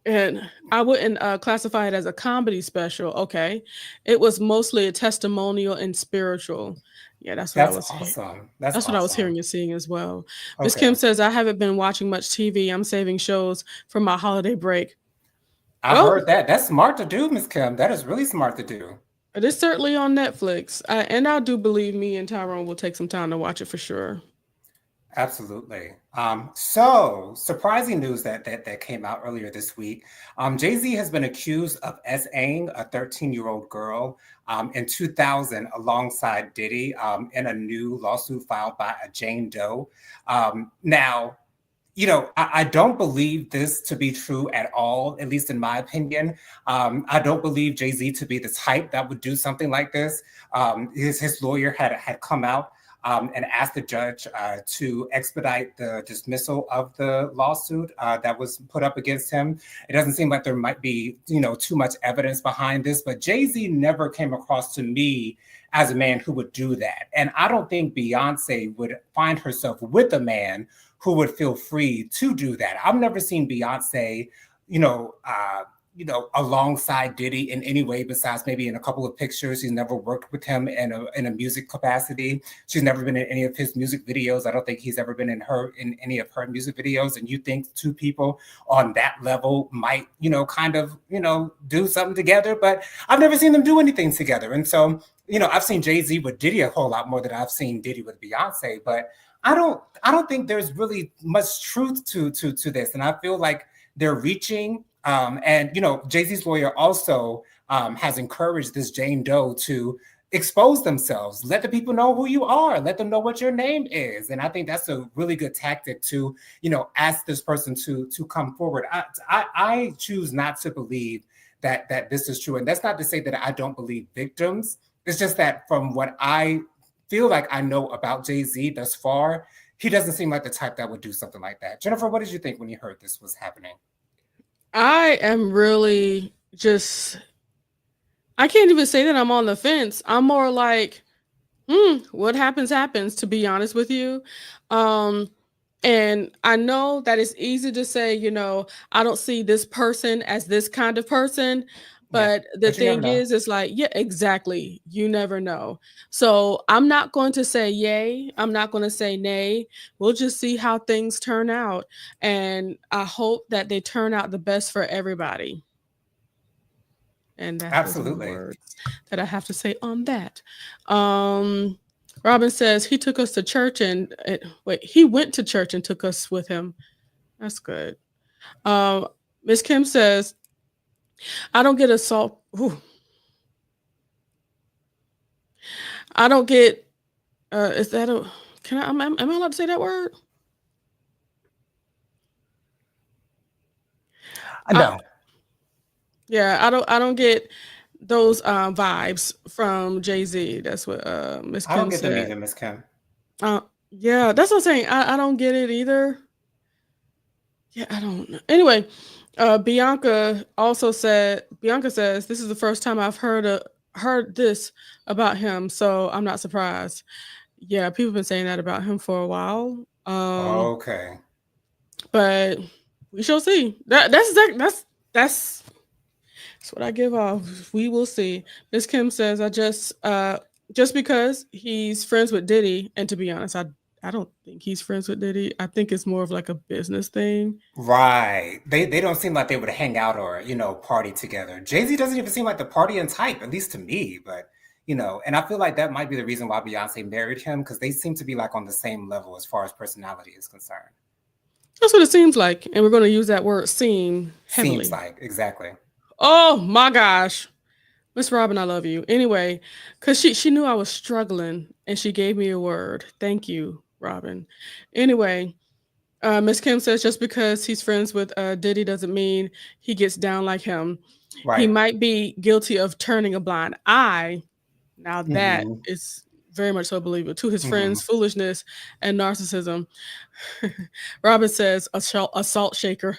and I wouldn't classify it as a comedy special. Okay, it was mostly a testimonial and spiritual. Yeah, that's what I That's was. awesome. That's That's what I was awesome. hearing and seeing as well. Miss Kim Okay. says I haven't been watching much TV. I'm saving shows for my holiday break. I Well, heard that. That's smart to do, Miss Kim. That is really smart to do. it is certainly on Netflix, and I do believe me and Tyrone will take some time to watch it for sure. Absolutely. So surprising news that came out earlier this week. Jay-Z has been accused of SAing a 13-year-old girl in 2000 alongside Diddy in a new lawsuit filed by a Jane Doe. Now, I don't believe this to be true at all, at least in my opinion. I don't believe Jay-Z to be the type that would do something like this. His lawyer had come out and asked the judge to expedite the dismissal of the lawsuit that was put up against him. It doesn't seem like there might be, too much evidence behind this, but Jay-Z never came across to me as a man who would do that. And I don't think Beyonce would find herself with a man who would feel free to do that. I've never seen Beyonce, alongside Diddy in any way besides maybe in a couple of pictures. She's never worked with him in a music capacity. She's never been in any of his music videos. I don't think he's ever been in any of her music videos. And you think two people on that level might, do something together, but I've never seen them do anything together. And so, I've seen Jay-Z with Diddy a whole lot more than I've seen Diddy with Beyonce, but I don't think there's really much truth to this. And I feel like they're reaching. And Jay-Z's lawyer also has encouraged this Jane Doe to expose themselves, let the people know who you are, let them know what your name is. And I think that's a really good tactic to, ask this person to come forward. I choose not to believe that this is true. And that's not to say that I don't believe victims. It's just that from what I feel like I know about Jay-Z thus far, he doesn't seem like the type that would do something like that. Jennifer, what did you think when you heard this was happening? I am really just. I can't even say that I'm on the fence. I'm more like, what happens happens. To be honest with you, um, and I know that it's easy to say, I don't see this person as this kind of person. Yeah, But the but you never thing know. is, it's like, yeah, exactly. You never know. So I'm not going to say yay. I'm not going to say nay. We'll just see how things turn out. And I hope that they turn out the best for everybody. And those are the Absolutely. words that I have to say on that. Um, Robin says he took us to church he went to church and took us with him. That's good. Um, Miss Kim says, I don't get assault. Ooh, I don't get, is that a, can I, am I allowed to say that word? I, No, yeah, I don't get those vibes from Jay-Z. That's what Miss I don't Kim get them said. either, Miss Kim. Yeah, that's what I'm saying. I don't get it either. Yeah, I don't know. Anyway, Bianca says this is the first time I've heard this about him, so I'm not surprised. Yeah, people have been saying that about him for a while. Okay. But we shall see. That's what I give off. We will see. Miss Kim says just because he's friends with Diddy, and to be honest, I don't think he's friends with Diddy. I think it's more of like a business thing. Right. They don't seem like they would hang out or, party together. Jay-Z doesn't even seem like the partying type, at least to me, but and I feel like that might be the reason why Beyonce married him, because they seem to be like on the same level as far as personality is concerned. That's what it seems like, and we're going to use that word "seem" Seems heavily. like, exactly. Oh my gosh! Miss Robin, I love you. Anyway, because she knew I was struggling and she gave me a word. Thank you, Robin. Anyway, Miss Kim says just because he's friends with Diddy doesn't mean he gets down like him. He Right. might be guilty of turning a blind eye. Now that Hmm. is very much so believable to his Hmm. friends' foolishness and narcissism. Robin says assault shaker.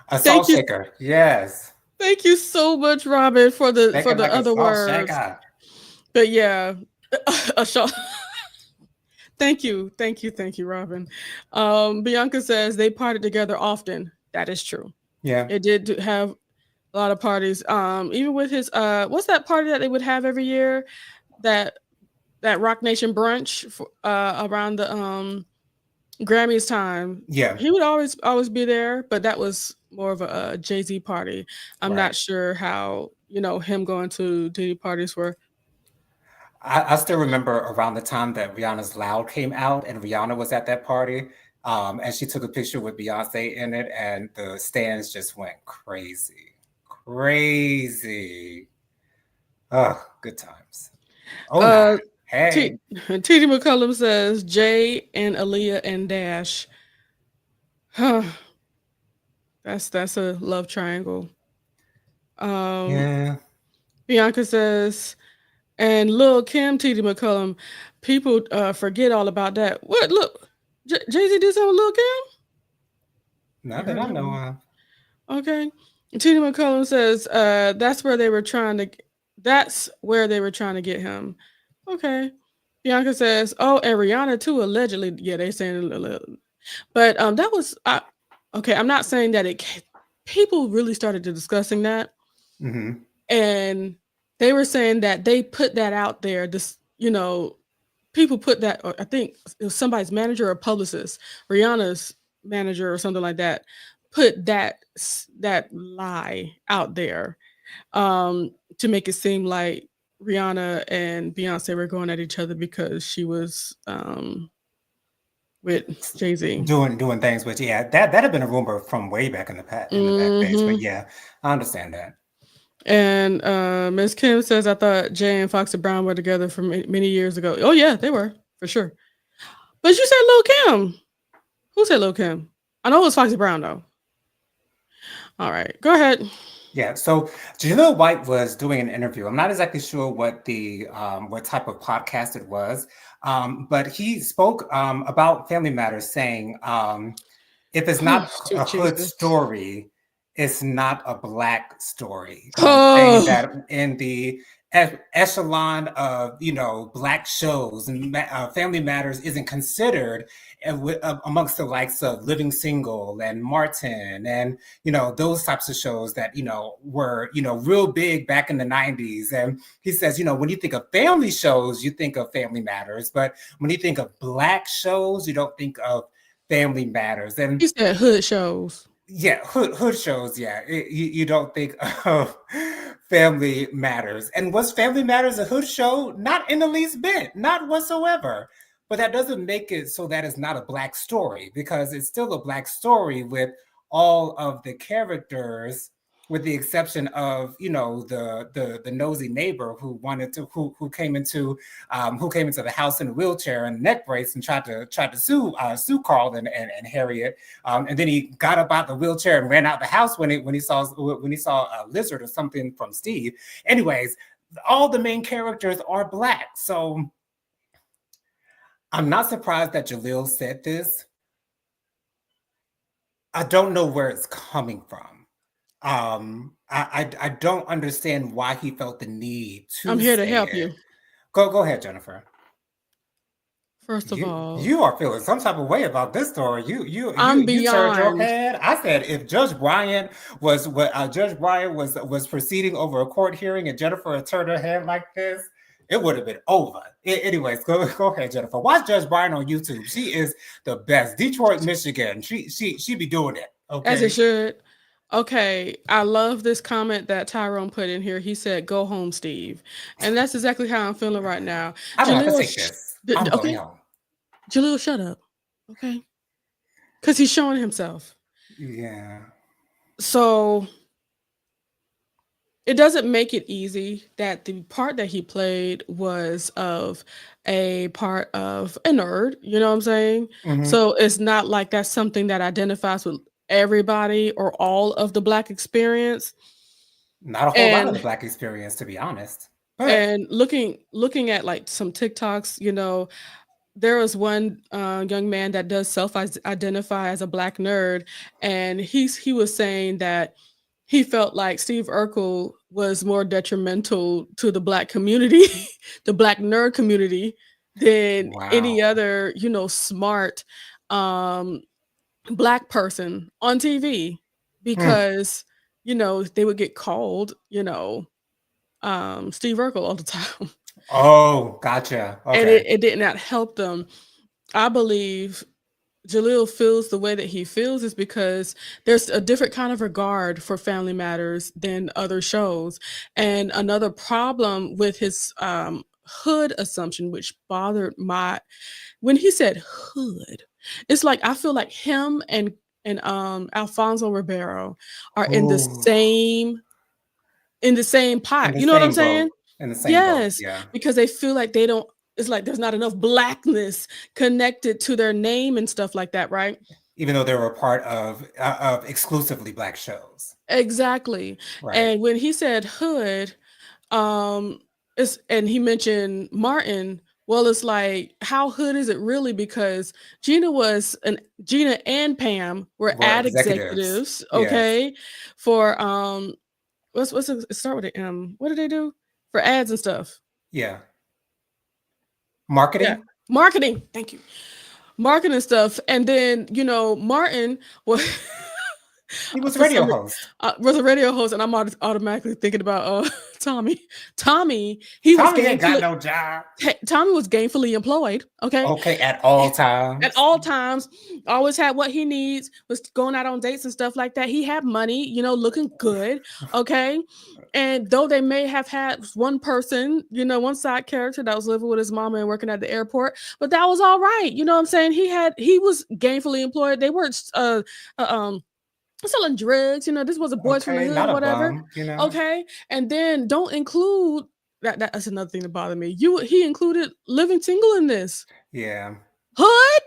A Thank salt you, shaker. Yes. thank you so much, Robin, for the Shake for it the like a other salt words. shaker. But yeah, assault. Thank you, Robin. Bianca says they partied together often. That is true. Yeah. It did have a lot of parties. Even with his what's that party that they would have every year? That that Rock Nation brunch for, around the Grammys time. Yeah. He would always be there, but that was more of a Jay-Z party. I'm Right. not sure how, him going to Diddy parties were. I still remember around the time that Rihanna's Loud came out and Rihanna was at that party. And she took a picture with Beyonce in it, and the stands just went crazy. Crazy. Oh, good times. Oh, nah. Uh Hey. T TD McCullum says Jay and Aaliyah and Dash. Huh. That's a love triangle. Um Yeah. Bianca says, and Lil Kim, TD McCullum, people forget all about that. What? Look, Jay Z did something with Lil Kim. Not You that heard I that know one? of. Okay. TD McCullum says that's where they were trying to. That's where they were trying to get him. Okay. Bianca says, oh, and Rihanna too, allegedly. Yeah, they saying, but that was okay. I'm not saying that people really started to discussing that, Hmm. and they were saying that they put that out there. This, people put that. Or I think it was somebody's manager or publicist, Rihanna's manager or something like that, put that lie out there to make it seem like Rihanna and Beyonce were going at each other because she was with Jay Z. Doing things, but yeah, that had been a rumor from way back in the back days. But Hmm. yeah, I understand that. And Ms. Kim says, I thought Jay and Foxy Brown were together from many years ago. Oh, yeah, they were, for sure. But you said Lil Kim. Who said Lil Kim? I know it was Foxy Brown, though. All right, go ahead. Yeah, so Jaleel White was doing an interview. I'm not exactly sure what type of podcast it was, but he spoke about Family Matters, saying if it's not Sweet a hood Jesus. story, it's not a black story. Saying Oh, that in the echelon of black shows, and Family Matters isn't considered amongst the likes of Living Single and Martin and those types of shows that were real big back in the 90s. And he says, when you think of family shows, you think of Family Matters, but when you think of black shows, you don't think of Family Matters. he And said hood shows. yeah, hood shows. Yeah, you don't think of Family Matters. And was Family Matters a hood show? Not in the least bit, not whatsoever. But that doesn't make it so that it's not a black story, because it's still a black story with all of the characters, with the exception of the nosy neighbor who wanted to who came into the house in a wheelchair and a neck brace and tried to sue Carl and Harriet. And then he got up out the wheelchair and ran out the house when he saw a lizard or something from Steve. Anyways, all the main characters are black, so I'm not surprised that Jaleel said this. I don't know where it's coming from. I don't understand why he felt the need I'm to here to say help it. you. Go ahead, Jennifer. First of all, You are feeling some type of way about this story. I'm You turned your beyond. head. I said if Judge Bryant was what Judge Bryant was proceeding over a court hearing and Jennifer had turned her head like this, it would have been over. Anyways, go ahead, Jennifer. Watch Judge Bryant on YouTube. She is the best. Detroit, Michigan. She be doing it. As it Okay. should. Okay, I love this comment that Tyrone put in here. He said, "Go home, Steve," and that's exactly how I'm feeling right now. I don't have to Jaleel, take this. I'm going okay, home. Jaleel, shut up, okay, because he's showing himself. Yeah. So it doesn't make it easy that the part that he played was of a part of a nerd, you know what I'm saying? Hmm. So it's not like that's something that identifies with everybody or all of the Black experience. Not a whole lot of And the Black experience, to be honest. But and looking at like some TikToks, there was one young man that does self identify as a Black nerd, and he was saying that he felt like Steve Urkel was more detrimental to the Black community, the Black nerd community, than wow. any other, smart um, Black person on TV, Hmm. because they would get called, Steve Urkel all the time, Oh, gotcha. and Okay. it did not help them. I believe Jaleel feels the way that he feels is because there's a different kind of regard for Family Matters than other shows. And another problem with his hood assumption, which bothered my when he said hood, it's like I feel like him and Alfonso Ribeiro are Ooh, in the same in pot. the You know what I'm same saying? boat. In the same boat. Yes, Yeah. because they feel like they don't it's like there's not enough Blackness connected to their name and stuff like that, right? Even though they were a part of exclusively Black shows. Exactly. Right. And when he said hood, um, and he mentioned Martin, well, it's like, how hood is it really? Because Gina and Pam were Were ad executives. executives, Yes. okay, for start with the M. What did they do? For ads and stuff. Yeah. Yeah. Marketing. Marketing. Thank you. Marketing stuff. And then, Martin was He was for some radio rea host. was a radio host, and I'm automatically thinking about, Tommy. Tommy, he was Tommy ain't got gainfully no job. Tommy was gainfully employed, okay? Okay, at all At times. all times, always had what he needs, was going out on dates and stuff like that. He had money, looking good, okay? And though they may have had one person, one side character that was living with his mama and working at the airport, but that was all right. You know what I'm saying? He was gainfully employed. They weren't selling drugs. This was a boys from the Okay, hood not or a whatever. bum. Okay. And then don't include that's another thing that bothered me. He included living single in this. Yeah. Hood?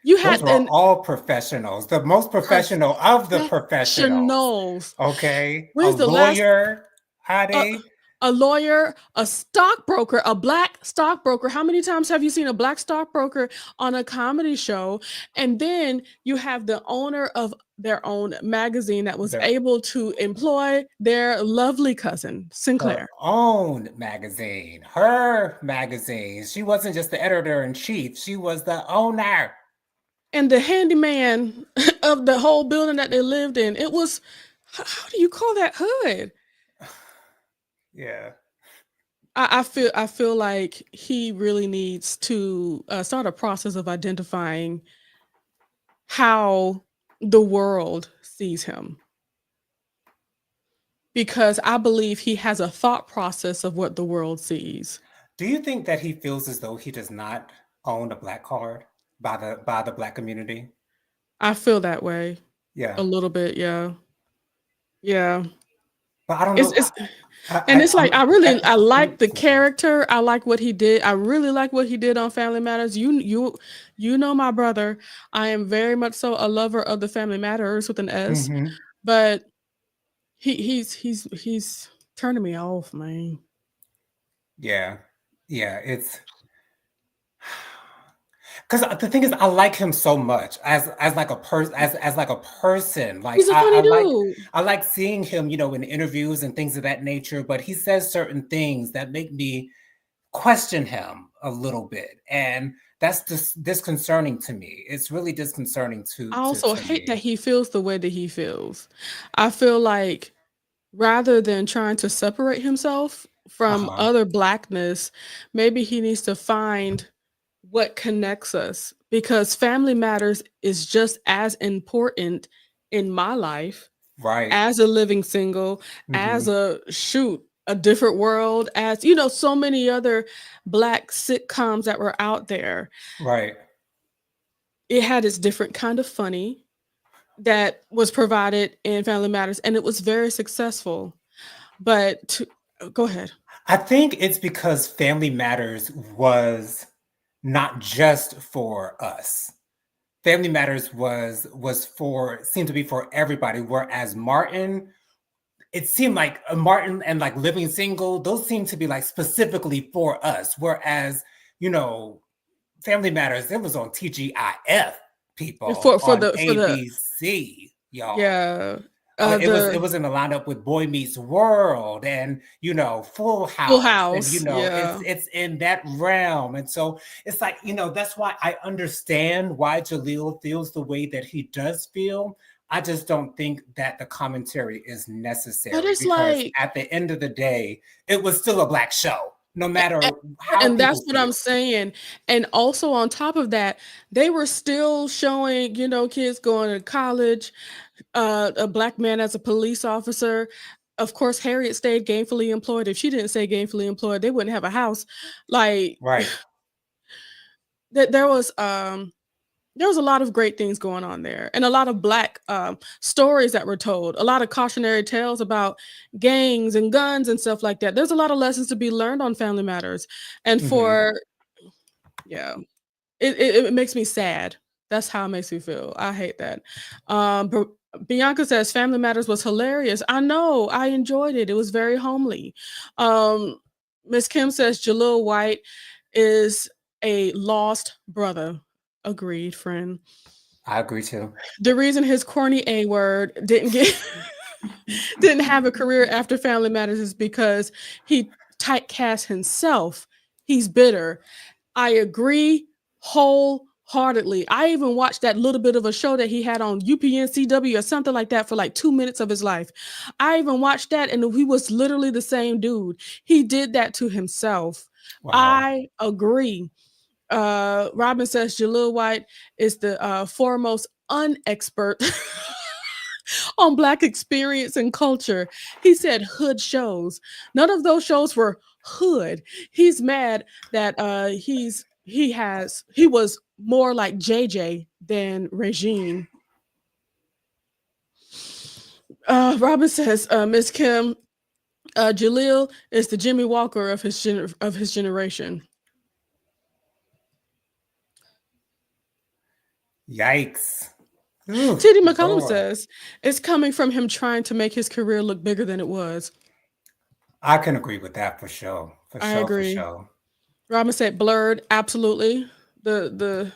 You Those had were an all professionals, the most professional of the professionals. professionals. Okay. A When's the last lawyer, a, Ade. a lawyer, a stockbroker, a Black stockbroker? How many times have you seen a Black stockbroker on a comedy show? And then you have the owner of their own magazine that was The able to employ their lovely cousin, her Sinclair. own magazine. Her magazine. She wasn't just the editor in chief, she was the owner. And the handyman of the whole building that they lived in. It was, how do you call that hood? Yeah. I feel like he really needs to start a process of identifying how the world sees him, because I believe he has a thought process of what the world sees. Do you think that he feels as though he does not own a Black card by the Black community? I feel that way Yeah. a little bit, yeah, yeah. But I don't It's know. it's and I, it's like I like the excuse me. character. I like what he did. I really like what he did on Family Matters. You know my brother. I am very much so a lover of the Family Matters with an S, Hmm. but he's turning me off, man. Yeah. Yeah. It's because the thing is, I like him so much as like a person, as like a person. Like He's a funny dude. I like seeing him, in interviews and things of that nature. But he says certain things that make me question him a little bit, and that's just disconcerting to me. It's really disconcerting I to also to hate that me. he feels the way that he feels. I feel like rather than trying to separate himself from Uh-huh. other Blackness, maybe he needs to find what connects us, because Family Matters is just as important in my life Right. as a living single, as Hmm. a different world, as so many other Black sitcoms that were out there. Right. It had its different kind of funny that was provided in Family Matters, and it was very successful. But go ahead. I think it's because Family Matters was not just for us. Family Matters was for seemed to be for everybody. Whereas Martin, it seemed like Martin and like Living Single, those seem to be like specifically for us. Whereas, Family Matters, it was on TGIF, people, For on the ABC, y'all. yeah It the was in the lineup with Boy Meets World and Full Full House, and House. Yeah. it's in that realm. And so it's like, that's why I understand why Jaleel feels the way that he does feel. I just don't think that the commentary is But necessary, it's because like, at the end of the day, it was still a Black show, no matter how and that's people what I'm feel. saying. And also on top of that, they were still showing, kids going to college, a Black man as a police officer. Of course, Harriet stayed gainfully employed. If she didn't stay gainfully employed, they wouldn't have a house. Like, Right. there was a lot of great things going on there, and a lot of Black stories that were told, a lot of cautionary tales about gangs and guns and stuff like that. There's a lot of lessons to be learned on Family Matters. And Hmm. yeah, it makes me sad. That's how it makes me feel. I hate that. Bianca says Family Matters was hilarious. I know, I enjoyed it. It was very homely. um Miss Kim says Jalil White is a lost brother. Agreed, friend. I agree too. The reason his corny A word didn't have a career after Family Matters is because he typecast himself. He's bitter. I agree wholeheartedly. I even watched that little bit of a show that he had on UPNCW or something like that for like 2 minutes of his life. I even watched that, and he was literally the same dude. He did that to himself. Wow. I agree. Robin says Jalil White is the foremost unexpert on Black experience and culture. He said hood shows. None of those shows were hood. He's mad that he was more like JJ than Regine. Robin says, Miss Kim, Jalil is the Jimmy Walker of his generation. Yikes. Ooh, T.D. McCollum Lord. says it's coming from him trying to make his career look bigger than it was. I can agree with that for sure. For I sure, for agree. sure. Robin said blurred, absolutely. The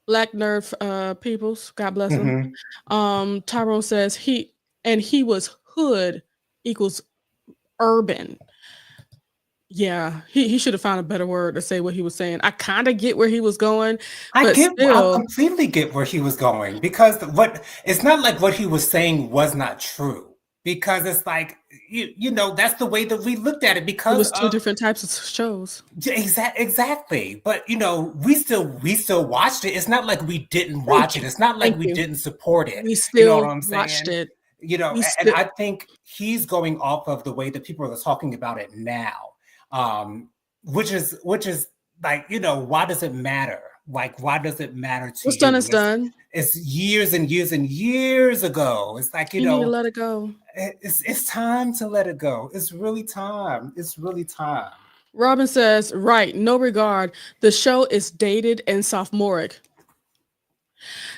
Black nerd peoples, God bless them. Hmm. Tyrone says he was hood equals urban. Yeah, he should have found a better word to say what he was saying. I kind of get where he was going, but I still, completely get where he was going, because it's not like what he was saying was not true, because it's like, that's the way that we looked at it, it because was two of different types of shows. exactly. But we still watched it. It's not like we didn't Thank watch it. you, It's not like thank we you. didn't support it. We You know what still I'm watched saying? it. We And still I think he's going off of the way that people are talking about it now, um, which is like, why does it matter? Like, why does it matter to what's done you? is done. It's years and years and years ago. It's like, You need to let it go. it's time to let it go. It's really time. It's really time. Robin says, right, no regard. The show is dated and sophomoric.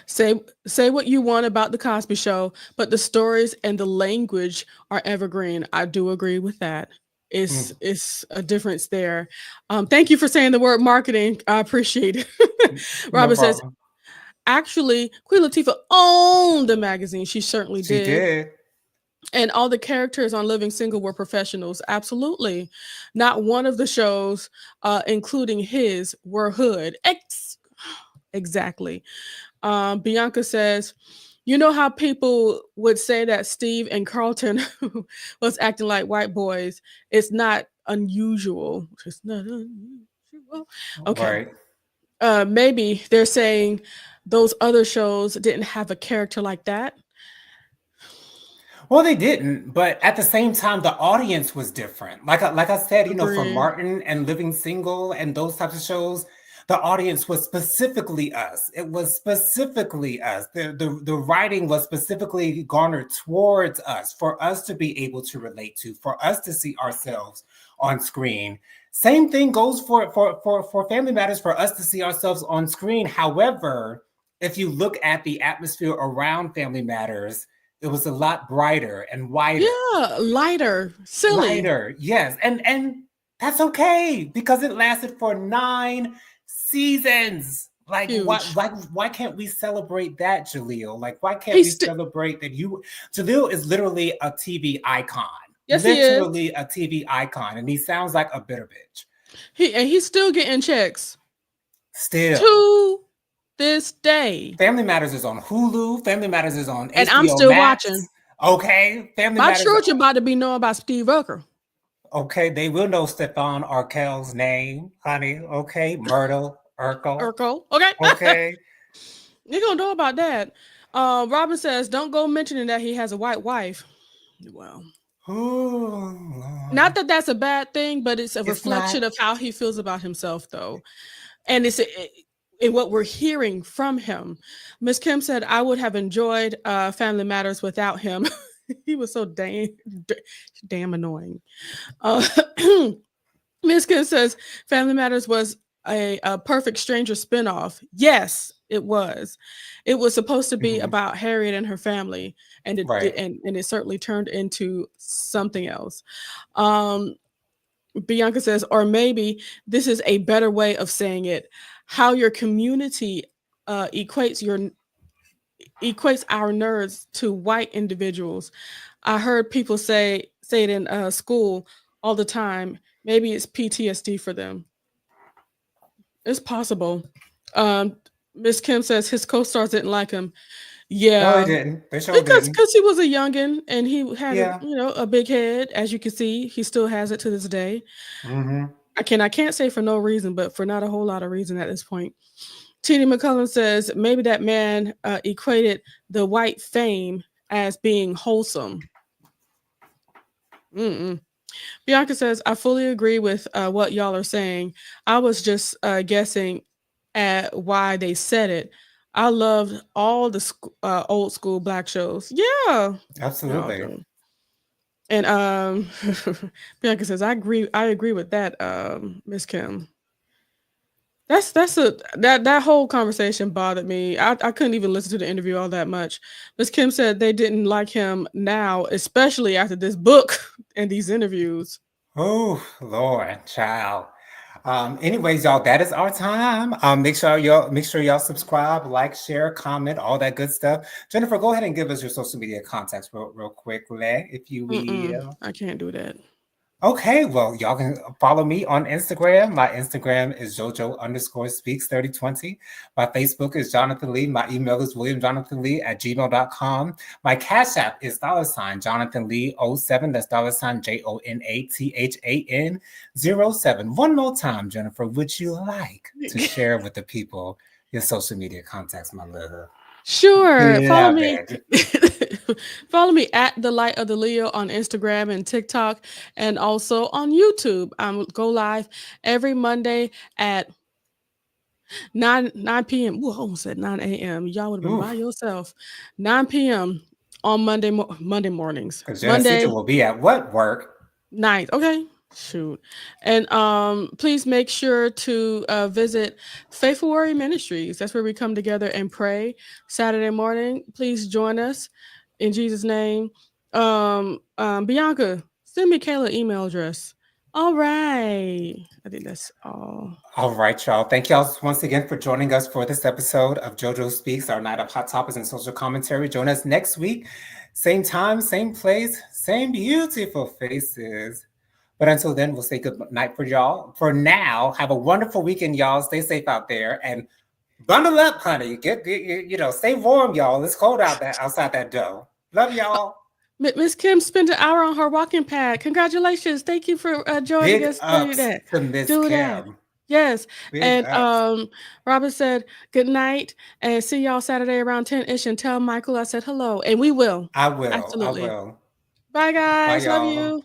Say what you want about the Cosby Show, but the stories and the language are evergreen. I do agree with that. Mm, It's a difference there. Thank you for saying the word marketing. I appreciate it. no Robin says, problem. actually, Queen Latifah owned the magazine. She certainly She did. did. And all the characters on Living Single were professionals. Absolutely. Not one of the shows, including his, were hood. Exactly. Bianca says, you know how people would say that Steve and Carlton was acting like white boys? It's not unusual. It's not unusual. Okay. Right. Maybe they're saying those other shows didn't have a character like that. Well, they didn't, but at the same time, the audience was different. Like I said, for Agree. Martin and Living Single and those types of shows, the audience was specifically us. It was specifically us. The writing was specifically garnered towards us, for us to be able to relate to, for us to see ourselves on screen. Same thing goes for Family Matters, for us to see ourselves on screen. However, if you look at the atmosphere around Family Matters, it was a lot brighter and wider. Yeah, lighter, silly. Lighter, yes. And that's okay, because it lasted for 9 seasons. Like, Huge. why can't we celebrate that, Jaleel? Like, why can't we He's still, celebrate that Jaleel is literally a TV icon. yes, he is. Literally a TV icon. And he sounds like a bitter bitch. He's still getting checks Still. to this day. Family Matters is on Hulu. Family Matters is on And HBO I'm still Max. watching. Okay. Family My Matters. children about to be knowing about Steve Urkel. Okay, they will know Stefan Urkel's name, honey. Okay, Myrtle Urkel. Urkel. Okay. Okay. You're gonna know about that. Robin says, don't go mentioning that he has a white wife. Well, not that that's a bad thing, but it's a reflection of how he feels about himself, though. And it's in what we're hearing from him. Miss Kim said, I would have enjoyed Family Matters without him. He was so damn annoying. Miss Kim says, Family Matters was a Perfect Stranger spinoff. Yes, it was. It was supposed to be about Harriet and her family, and it certainly turned into something else. Bianca says, or maybe this is a better way of saying it, how your community equates our nerds to white individuals. I heard people say it in school all the time. Maybe it's PTSD for them. It's possible. Miss Kim says his co-stars didn't like him. Yeah, no, they didn't. They sure because didn't. he was a youngin and he had a big head. As you can see, he still has it to this day. I can't say for no reason, but for not a whole lot of reason at this point. T.D. McCullum says maybe that man equated the white fame as being wholesome. Bianca says, I fully agree with what y'all are saying. I was just guessing at why they said it. I loved all the old school Black shows. Yeah. Absolutely. No, and Bianca says, I agree with that, Miss Kim. That whole conversation bothered me. I couldn't even listen to the interview all that much. Miss Kim said they didn't like him now, especially after this book and these interviews. Oh, Lord, child. Anyways, y'all, that is our time. Make sure y'all subscribe, like, share, comment, all that good stuff. Jennifer, go ahead and give us your social media contacts real quickly, if you will. I can't do that. Okay, well, y'all can follow me on Instagram. My Instagram is jojo_speaks3020. My Facebook is Jonathan Lee. My email is williamjonathanlee@gmail.com. My Cash App is $Jonathan Lee 07. That's $JONATHAN 07. One more time, Jennifer, would you like to share with the people your social media contacts, my love? Sure. Follow me. Follow me at The Light of the Leo on Instagram and TikTok, and also on YouTube. Go live every Monday at 9 p.m. Ooh, I almost said 9 a.m. Y'all would have been by yourself. 9 p.m. on Monday mornings. Because Monday will be at what work? Night. Okay. Shoot. And please make sure to visit Faithful Warrior Ministries. That's where we come together and pray Saturday morning. Please join us in Jesus' name. Bianca, send me Kayla's email address. All right. I think that's all. All right, y'all. Thank y'all once again for joining us for this episode of JoJo Speaks, our night of hot topics and social commentary. Join us next week. Same time, same place, same beautiful faces. But until then, we'll say good night for y'all. For now, have a wonderful weekend, y'all. Stay safe out there and bundle up, honey. Get stay warm, y'all. It's cold out there outside that door. Love y'all. Miss Kim spent an hour on her walking pad. Congratulations. Thank you for joining us. Do that. Yes. And Robin said good night and see y'all Saturday around 10-ish, and tell Michael I said hello. And we will. I will. Absolutely. I will. Bye, guys. Bye, love you.